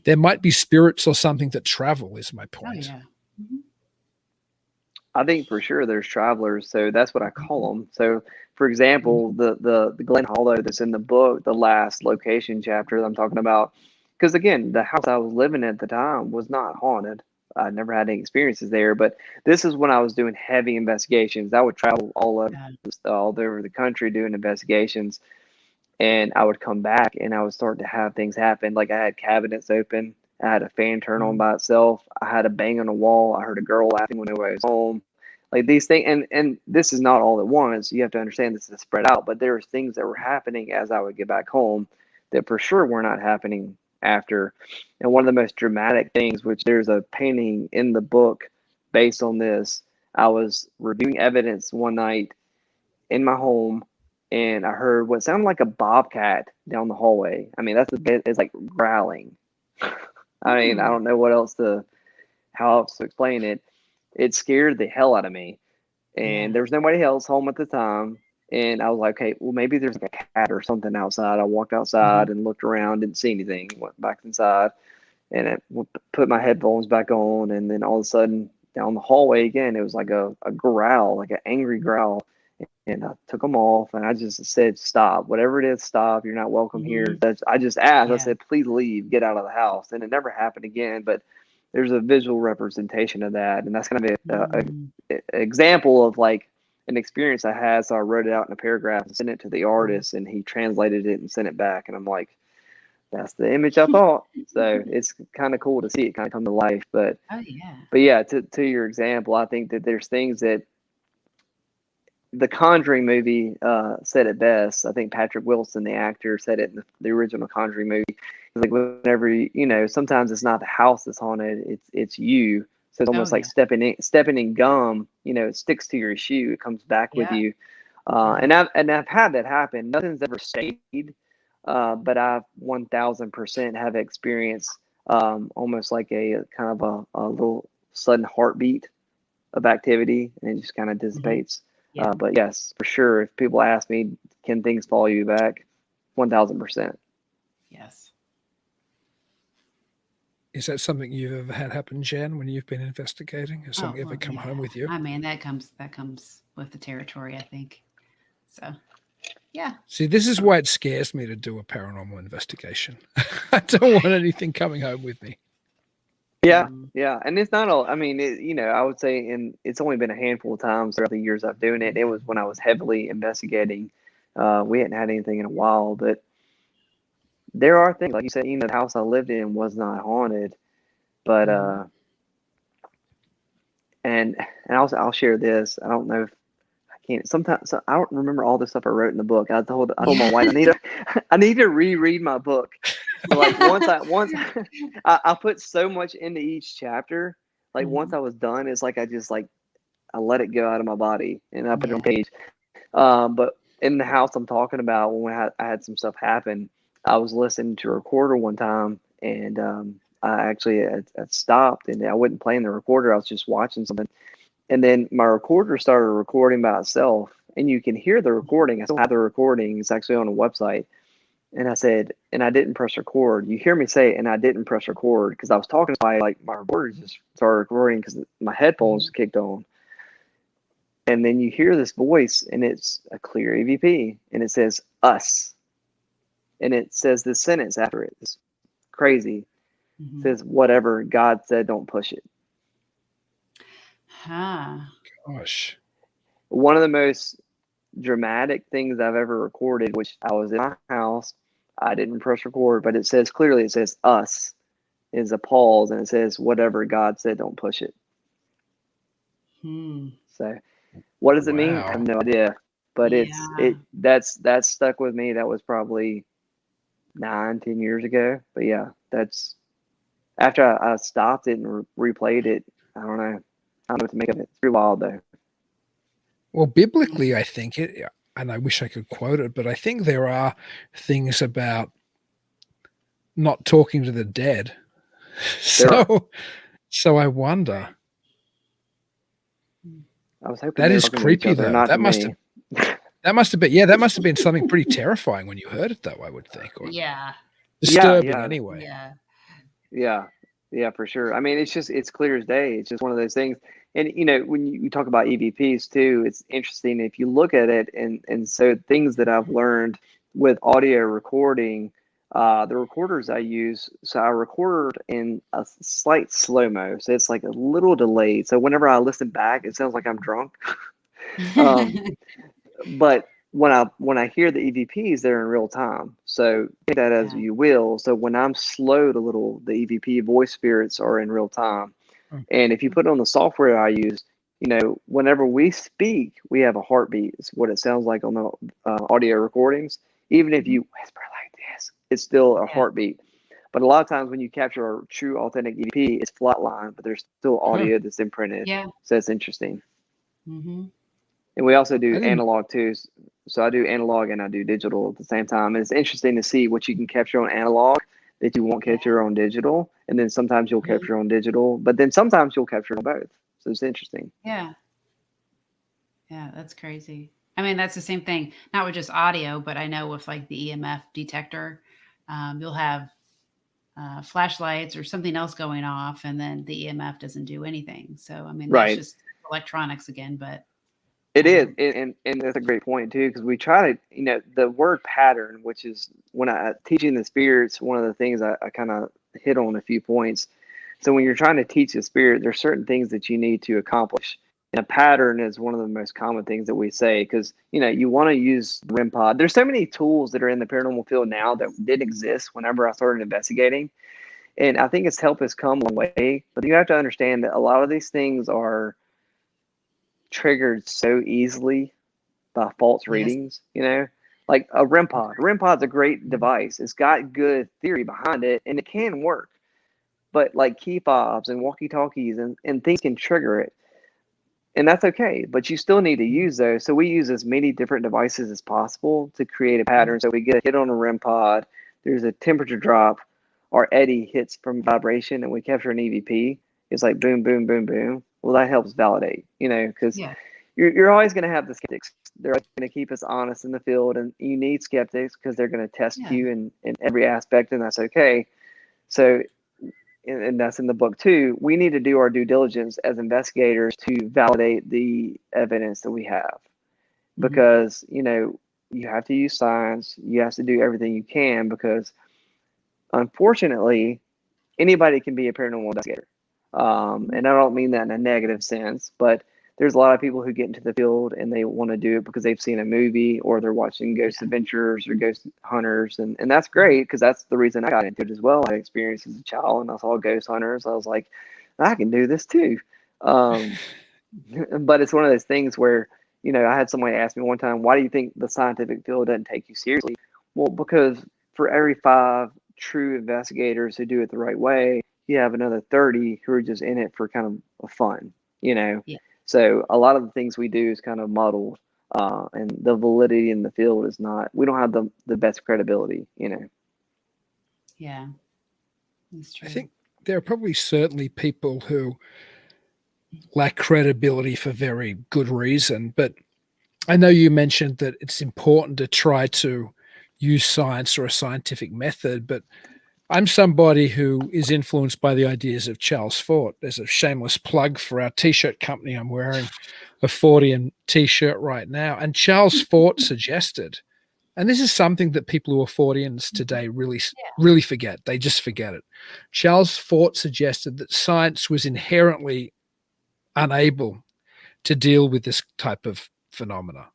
there might be spirits or something that travel, is my point. I think for sure there's travelers, so that's what I call them. So for example, the Glen Hollow that's in the book, the last location chapter that I'm talking about, because again, the house I was living in at the time was not haunted. I never had any experiences there, but this is when I was doing heavy investigations. I would travel all over the country doing investigations, and I would come back and I would start to have things happen. Like I had cabinets open, I had a fan turn on by itself, I had a bang on the wall, I heard a girl laughing when nobody was home. Like these things, and this is not all at once. You have to understand this is spread out, but there were things that were happening as I would get back home that for sure were not happening after. And one of the most dramatic things, which there's a painting in the book based on this, I was reviewing evidence one night in my home, and I heard what sounded like a bobcat down the hallway. I mean, that's a bit, it's like growling. I mean, I don't know how else to explain it. It scared the hell out of me, and there was nobody else home at the time. And I was like, okay, well, maybe there's like a cat or something outside. I walked outside and looked around, didn't see anything, went back inside, and I put my headphones back on. And then all of a sudden, down the hallway again, it was like a growl, like an angry growl. And I took them off, and I just said, stop. Whatever it is, stop. You're not welcome here. I just asked. I said, please leave. Get out of the house. And it never happened again. But there's a visual representation of that. And that's kind of an example of like an experience I had. So I wrote it out in a paragraph and sent it to the artist, and he translated it and sent it back. And I'm like, that's the image I thought. So it's kind of cool to see it kind of come to life. But yeah, to your example, I think that there's things that the Conjuring movie said it best. I think Patrick Wilson, the actor, said it in the original Conjuring movie. Like whenever sometimes it's not the house that's haunted, it's you. So it's almost like stepping in gum. It sticks to your shoe. It comes back with you. And I've had that happen. Nothing's ever stayed, but I've 1000% have experienced almost like a kind of a little sudden heartbeat of activity, and it just kind of dissipates. Yeah. But yes, for sure, if people ask me, can things follow you back? 1000%. Yes. Is that something you've ever had happen, Jen, when you've been investigating? Has something well, ever come yeah. home with you? I mean, that comes with the territory, I think. So, yeah. See, this is why it scares me to do a paranormal investigation. I don't want anything coming home with me. Yeah, yeah, and it's not all. I mean, I would say, and it's only been a handful of times throughout the years I've doing it. It was when I was heavily investigating. We hadn't had anything in a while, but there are things like you said. The house I lived in was not haunted, but and I'll share this. I don't know if I can't. Sometimes I don't remember all the stuff I wrote in the book. I told my wife I need to reread my book. So like once I put so much into each chapter. Like once I was done, it's like I let it go out of my body and I put it on page. But in the house I'm talking about, when I had some stuff happen, I was listening to a recorder one time, and I actually had stopped, and I wasn't playing the recorder. I was just watching something, and then my recorder started recording by itself, and you can hear the recording. I still have the recording. It's actually on a website. And I said, and I didn't press record. You hear me say, and I didn't press record, because I was talking to my recorder just started recording because my headphones kicked on. And then you hear this voice, and it's a clear EVP, and it says us. And it says this sentence after it. It's crazy. It says, whatever God said, don't push it. Gosh. One of the most dramatic things I've ever recorded, which I was in my house. I didn't press record, but it says clearly, it says us is a pause, and it says whatever God said, don't push it. So what does it mean? I have no idea, but that's stuck with me. That was probably 9-10 years ago. But yeah, that's after I stopped it and replayed it. I don't know what to make of it. It's pretty wild though. Well, biblically, I think it, and I wish I could quote it, but I think there are things about not talking to the dead. So I wonder. I was hoping that is creepy though. That must have been something pretty terrifying when you heard it, though, I would think. Or disturbing anyway. Yeah, for sure. I mean, it's clear as day. It's just one of those things. And when you talk about EVPs too, it's interesting if you look at it, and so things that I've learned with audio recording, the recorders I use, so I record in a slight slow-mo, so it's like a little delayed. So whenever I listen back, it sounds like I'm drunk. But when I hear the EVPs, they're in real time. So take that as you will. So when I'm slowed a little, the EVP voice spirits are in real time. And if you put on the software I use, whenever we speak, we have a heartbeat. It's what it sounds like on the audio recordings. Even if you whisper like this, it's still a heartbeat. But a lot of times when you capture a true authentic EVP, it's flatline, but there's still audio that's imprinted. Yeah. So it's interesting. And we also do analog too. So I do analog and I do digital at the same time. And it's interesting to see what you can capture on analog that you won't capture on digital. And then sometimes you'll capture on digital, but then sometimes you'll capture on both. So it's interesting. Yeah. Yeah, that's crazy. I mean, that's the same thing, not with just audio, but I know with like the EMF detector, you'll have flashlights or something else going off, and then the EMF doesn't do anything. So, I mean, that's just electronics again, but. It is, and that's a great point too, because we try to, the word pattern, which is when I teaching the spirits, one of the things I kind of hit on a few points. So when you're trying to teach the spirit, there's certain things that you need to accomplish. And a pattern is one of the most common things that we say, because, you want to use the REM pod. There's so many tools that are in the paranormal field now that didn't exist whenever I started investigating. And I think it's helped us come a long way. But you have to understand that a lot of these things are triggered so easily by false readings, like a REM pod. A REM pod's a great device. It's got good theory behind it, and it can work. But like key fobs and walkie-talkies and things can trigger it. and that's okay, but you still need to use those. So we use as many different devices as possible to create a pattern. So we get a hit on a REM pod, there's a temperature drop, our eddy hits from vibration, and we capture an EVP. It's like boom, boom, boom, boom. Well, that helps validate, because you're always going to have the skeptics. They're always going to keep us honest in the field, and you need skeptics because they're going to test you in every aspect, and that's okay. So, and that's in the book too. We need to do our due diligence as investigators to validate the evidence that we have, because you have to use science. You have to do everything you can, because unfortunately, anybody can be a paranormal investigator. And I don't mean that in a negative sense, but there's a lot of people who get into the field and they want to do it because they've seen a movie or they're watching Ghost Adventures or Ghost Hunters. And that's great, because that's the reason I got into it as well. I experienced as a child and I saw Ghost Hunters. I was like, I can do this too. But it's one of those things where, I had somebody ask me one time, why do you think the scientific field doesn't take you seriously? Well, because for every 5 true investigators who do it the right way, you have another 30 who are just in it for kind of fun, So a lot of the things we do is kind of muddled, and the validity in the field is not, we don't have the best credibility, Yeah, that's true. I think there are probably certainly people who lack credibility for very good reason, but I know you mentioned that it's important to try to use science or a scientific method, but I'm somebody who is influenced by the ideas of Charles Fort. There's a shameless plug for our t-shirt company. I'm wearing a Fortean t-shirt right now. And Charles Fort suggested, and this is something that people who are Forteans today really forget. They just forget it. Charles Fort suggested that science was inherently unable to deal with this type of phenomena,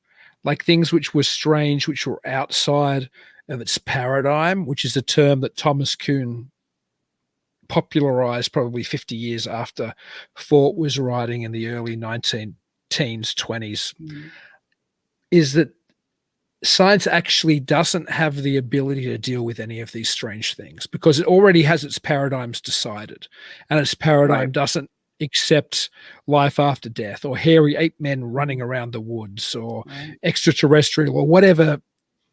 like things which were strange, which were outside of its paradigm, which is a term that Thomas Kuhn popularized probably 50 years after Fort was writing in the early 19 teens, 20s, is that science actually doesn't have the ability to deal with any of these strange things because it already has its paradigms decided, and its paradigm doesn't accept life after death or hairy ape men running around the woods or extraterrestrial or whatever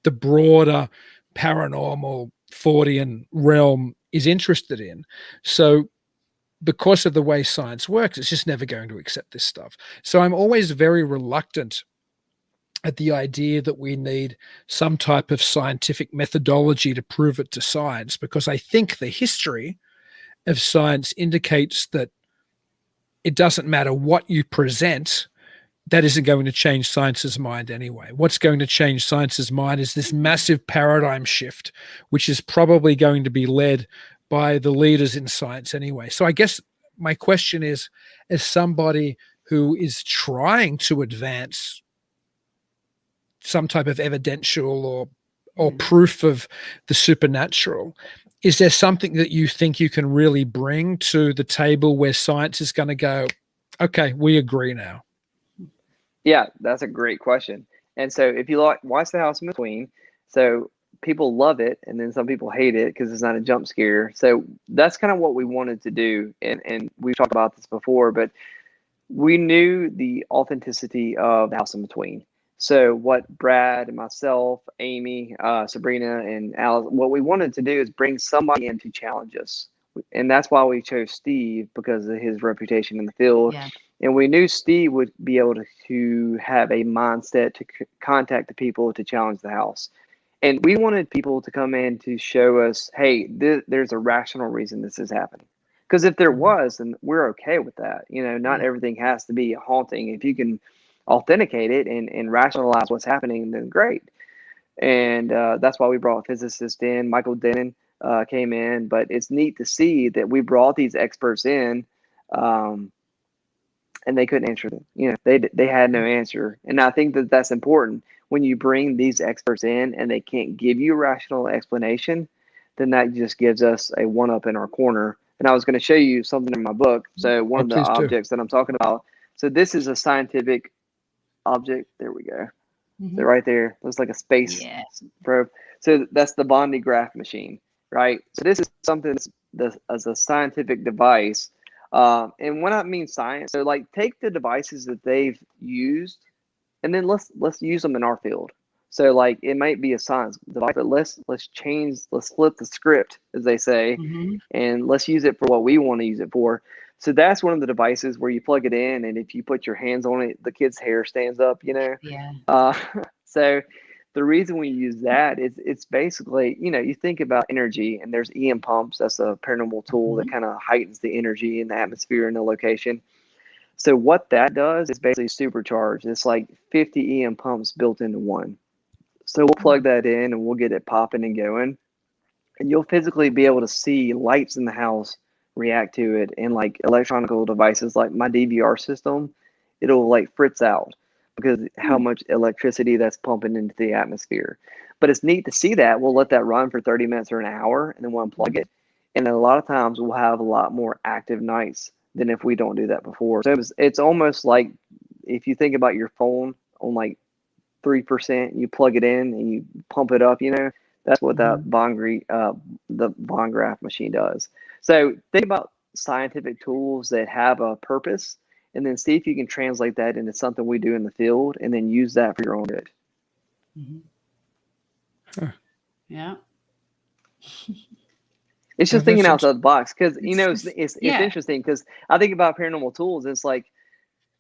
the broader paranormal Fortean realm is interested in. So because of the way science works, it's just never going to accept this stuff. So I'm always very reluctant at the idea that we need some type of scientific methodology to prove it to science, because I think the history of science indicates that it doesn't matter what you present, that isn't going to change science's mind anyway. What's going to change science's mind is this massive paradigm shift, which is probably going to be led by the leaders in science anyway. So I guess my question is, as somebody who is trying to advance some type of evidential or proof of the supernatural, is there something that you think you can really bring to the table where science is going to go, okay, we agree now? Yeah, that's a great question. And so if you watch The House in Between, so people love it and then some people hate it because it's not a jump scare. So that's kind of what we wanted to do. And we've talked about this before, but we knew the authenticity of The House in Between. So what Brad and myself, Amy, Sabrina, and Alice, what we wanted to do is bring somebody in to challenge us. And that's why we chose Steve, because of his reputation in the field. Yeah. And we knew Steve would be able to have a mindset to contact the people to challenge the house. And we wanted people to come in to show us, hey, there's a rational reason this is happening. Because if there was, then we're okay with that. Not everything has to be a haunting. If you can authenticate it and rationalize what's happening, then great. And that's why we brought a physicist in. Michael Dennon came in. But it's neat to see that we brought these experts in, and they couldn't answer them. They had no answer. And I think that that's important. When you bring these experts in and they can't give you a rational explanation, then that just gives us a one-up in our corner. And I was going to show you something in my book. So one of the objects that I'm talking about. So this is a scientific object. There we go. So right there, looks like a space probe. So that's the Bondi graph machine, right? So this is something as a scientific device And when I mean science, so like take the devices that they've used, and then let's use them in our field. So like it might be a science device, but let's flip the script, as they say, Mm-hmm. and let's use it for what we want to use it for. So that's one of the devices where you plug it in, and if you put your hands on it, the kid's hair stands up, you know. Yeah. Uh, so the reason we use that is it's basically, you know, you think about energy, and there's EM pumps. That's a paranormal tool that Mm-hmm. kind of heightens the energy in the atmosphere in the location. So what that does is basically supercharge. It's like 50 EM pumps built into one. So we'll plug that in and we'll get it popping and going. And you'll physically be able to see lights in the house react to it, and like electronic devices like my DVR system, it'll like fritz out because how much electricity that's pumping into the atmosphere. But it's neat to see that. We'll let that run for 30 minutes or an hour and then we'll unplug it. And then a lot of times we'll have a lot more active nights than if we don't do that before. So it's almost like if you think about your phone on like 3%, you plug it in and you pump it up, you know, that's what that the Von Graph machine does. So think about scientific tools that have a purpose, and then see if you can translate that into something we do in the field, and then use that for your own good. Mm-hmm. Huh. Yeah. It's Yeah, just thinking that's outside the box, because you know it's yeah. interesting, because I think about paranormal tools. It's like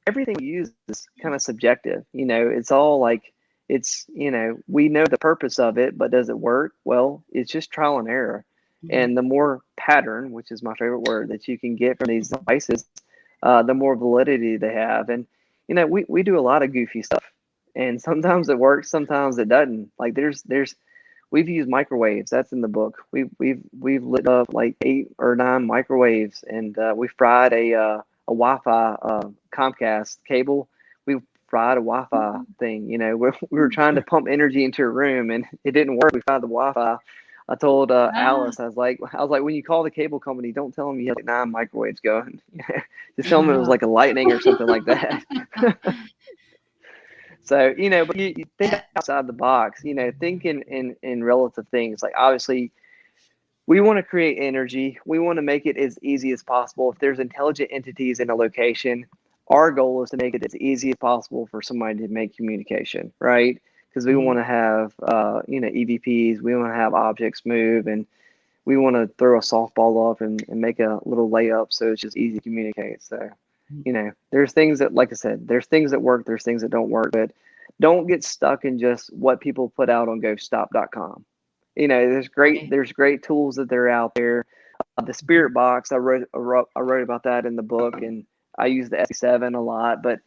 everything we use is kind of subjective. You know, it's all like it's, you know, we know the purpose of it, but does it work? Well, it's just trial and error. Mm-hmm. And the more pattern, which is my favorite word, that you can get from these devices, the more validity they have. And you know, we do a lot of goofy stuff, and sometimes it works, sometimes it doesn't. Like there's we've used microwaves. That's in the book. We've lit up like 8 or 9 microwaves, and we fried a Wi-Fi Comcast cable. We fried a Wi-Fi thing. You know, we were trying to pump energy into a room, and it didn't work. We fried the Wi-Fi. I told Alice, I was like, when you call the cable company, don't tell them you had like 9 microwaves going. Just tell them it was like a lightning or something like that. So, you know, but you think outside the box, you know, think in relative things. Like obviously we want to create energy. We want to make it as easy as possible. If there's intelligent entities in a location, our goal is to make it as easy as possible for somebody to make communication, right? Because we want to have, you know, EVPs. We want to have objects move, and we want to throw a softball up and make a little layup so it's just easy to communicate. So, you know, there's things that, like I said, there's things that work, there's things that don't work, but don't get stuck in just what people put out on ghoststop.com. You know, there's great tools that they're out there. The spirit box, I wrote about that in the book, and I use the S7 a lot, but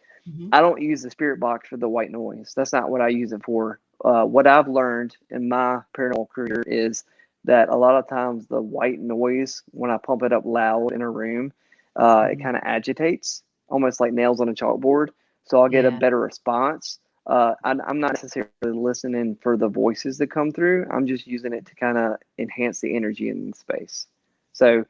I don't use the spirit box for the white noise. That's not what I use it for. What I've learned in my paranormal career is that a lot of times the white noise, when I pump it up loud in a room, it kind of agitates, almost like nails on a chalkboard. So I'll get a better response. I'm not necessarily listening for the voices that come through. I'm just using it to kind of enhance the energy in the space. So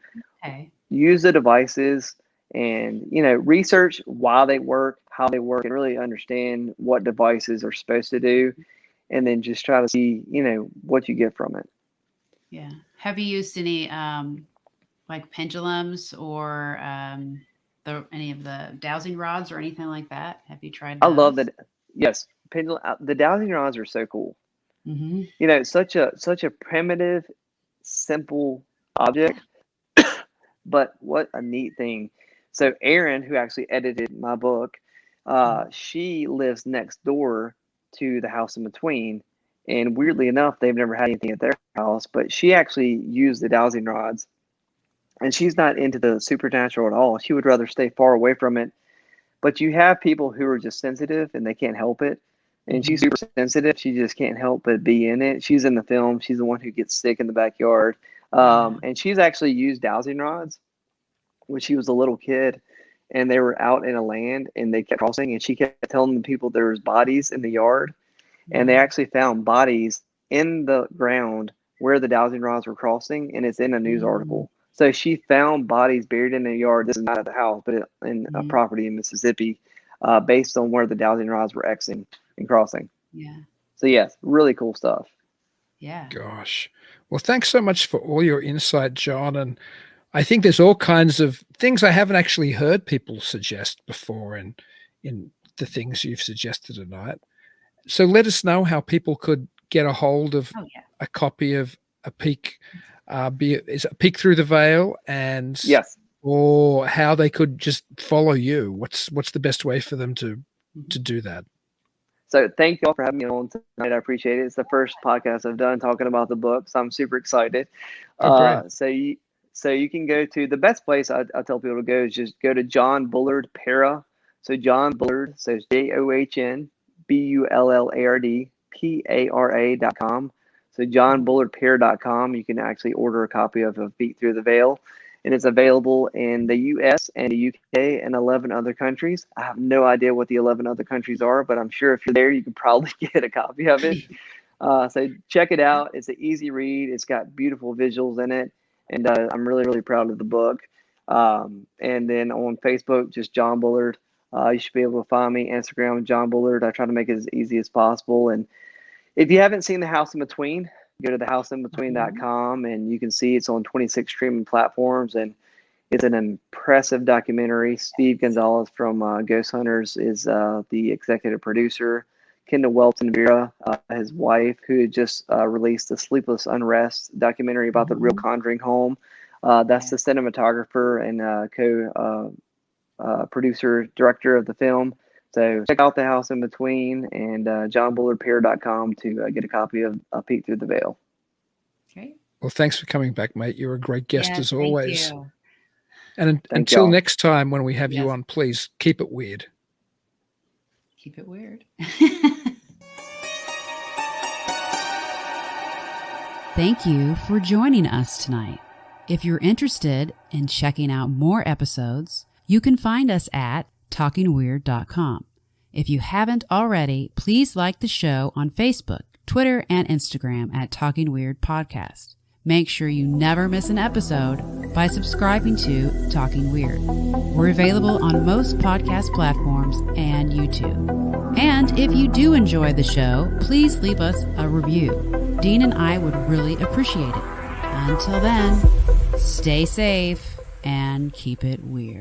use the devices, and, you know, research why they work, how they work, and really understand what devices are supposed to do, and then just try to see, you know, what you get from it. Yeah. Have you used any like pendulums or any of the dowsing rods or anything like that? Have you tried those? I love that. Yes, pendulum. The dowsing rods are so cool. You know, it's such a primitive, simple object, but what a neat thing. So Erin, who actually edited my book, she lives next door to the house in between. And weirdly enough, they've never had anything at their house, but she actually used the dowsing rods. And she's not into the supernatural at all. She would rather stay far away from it. But you have people who are just sensitive and they can't help it. And she's super sensitive. She just can't help but be in it. She's in the film. She's the one who gets sick in the backyard. And she's actually used dowsing rods when she was a little kid, and they were out in a land and they kept crossing, and she kept telling the people there was bodies in the yard, and they actually found bodies in the ground where the dowsing rods were crossing, and it's in a news article. So she found bodies buried in the yard. This is not at the house, but in a property in Mississippi, based on where the dowsing rods were Xing and crossing. Yeah. So yes, really cool stuff. Yeah. Gosh. Well, thanks so much for all your insight, John. And I think there's all kinds of things I haven't actually heard people suggest before in the things you've suggested tonight. So let us know how people could get a hold of a copy of A Peek, is it A Peek Through the Veil, and Yes. or how they could just follow you. What's the best way for them to do that? So thank you all for having me on tonight. I appreciate it. It's the first podcast I've done talking about the book, so I'm super excited. So you can go to the best place I tell people to go is just go to John Bullard Para. So John Bullard, so it's JohnBullardPara.com. So johnbullardpara.com. You can actually order a copy of A Peek Through the Veil. And it's available in the US and the UK and 11 other countries. I have no idea what the 11 other countries are, but I'm sure if you're there, you can probably get a copy of it. So check it out. It's an easy read. It's got beautiful visuals in it. And I'm really, really proud of the book. And then on Facebook, just John Bullard. You should be able to find me. Instagram, John Bullard. I try to make it as easy as possible. And if you haven't seen The House in Between, go to thehouseinbetween.com and you can see it's on 26 streaming platforms, and it's an impressive documentary. Steve Gonzalez from Ghost Hunters is the executive producer. Kendall Welton Vera, his wife, who had just released the Sleepless Unrest documentary about the real Conjuring home. That's the cinematographer and co-producer, director of the film. So check out The House in Between and johnbullardpara.com to get a copy of A Peek Through the Veil. Okay. Well, thanks for coming back, mate. You're a great guest as always. Thank you. And until next time when we have you on, please keep it weird. Keep it weird. Thank you for joining us tonight. If you're interested in checking out more episodes, you can find us at talkingweird.com. If you haven't already, please like the show on Facebook, Twitter, and Instagram at Talking Weird Podcast. Make sure you never miss an episode by subscribing to Talking Weird. We're available on most podcast platforms and YouTube. And if you do enjoy the show, please leave us a review. Dean and I would really appreciate it. Until then, stay safe and keep it weird.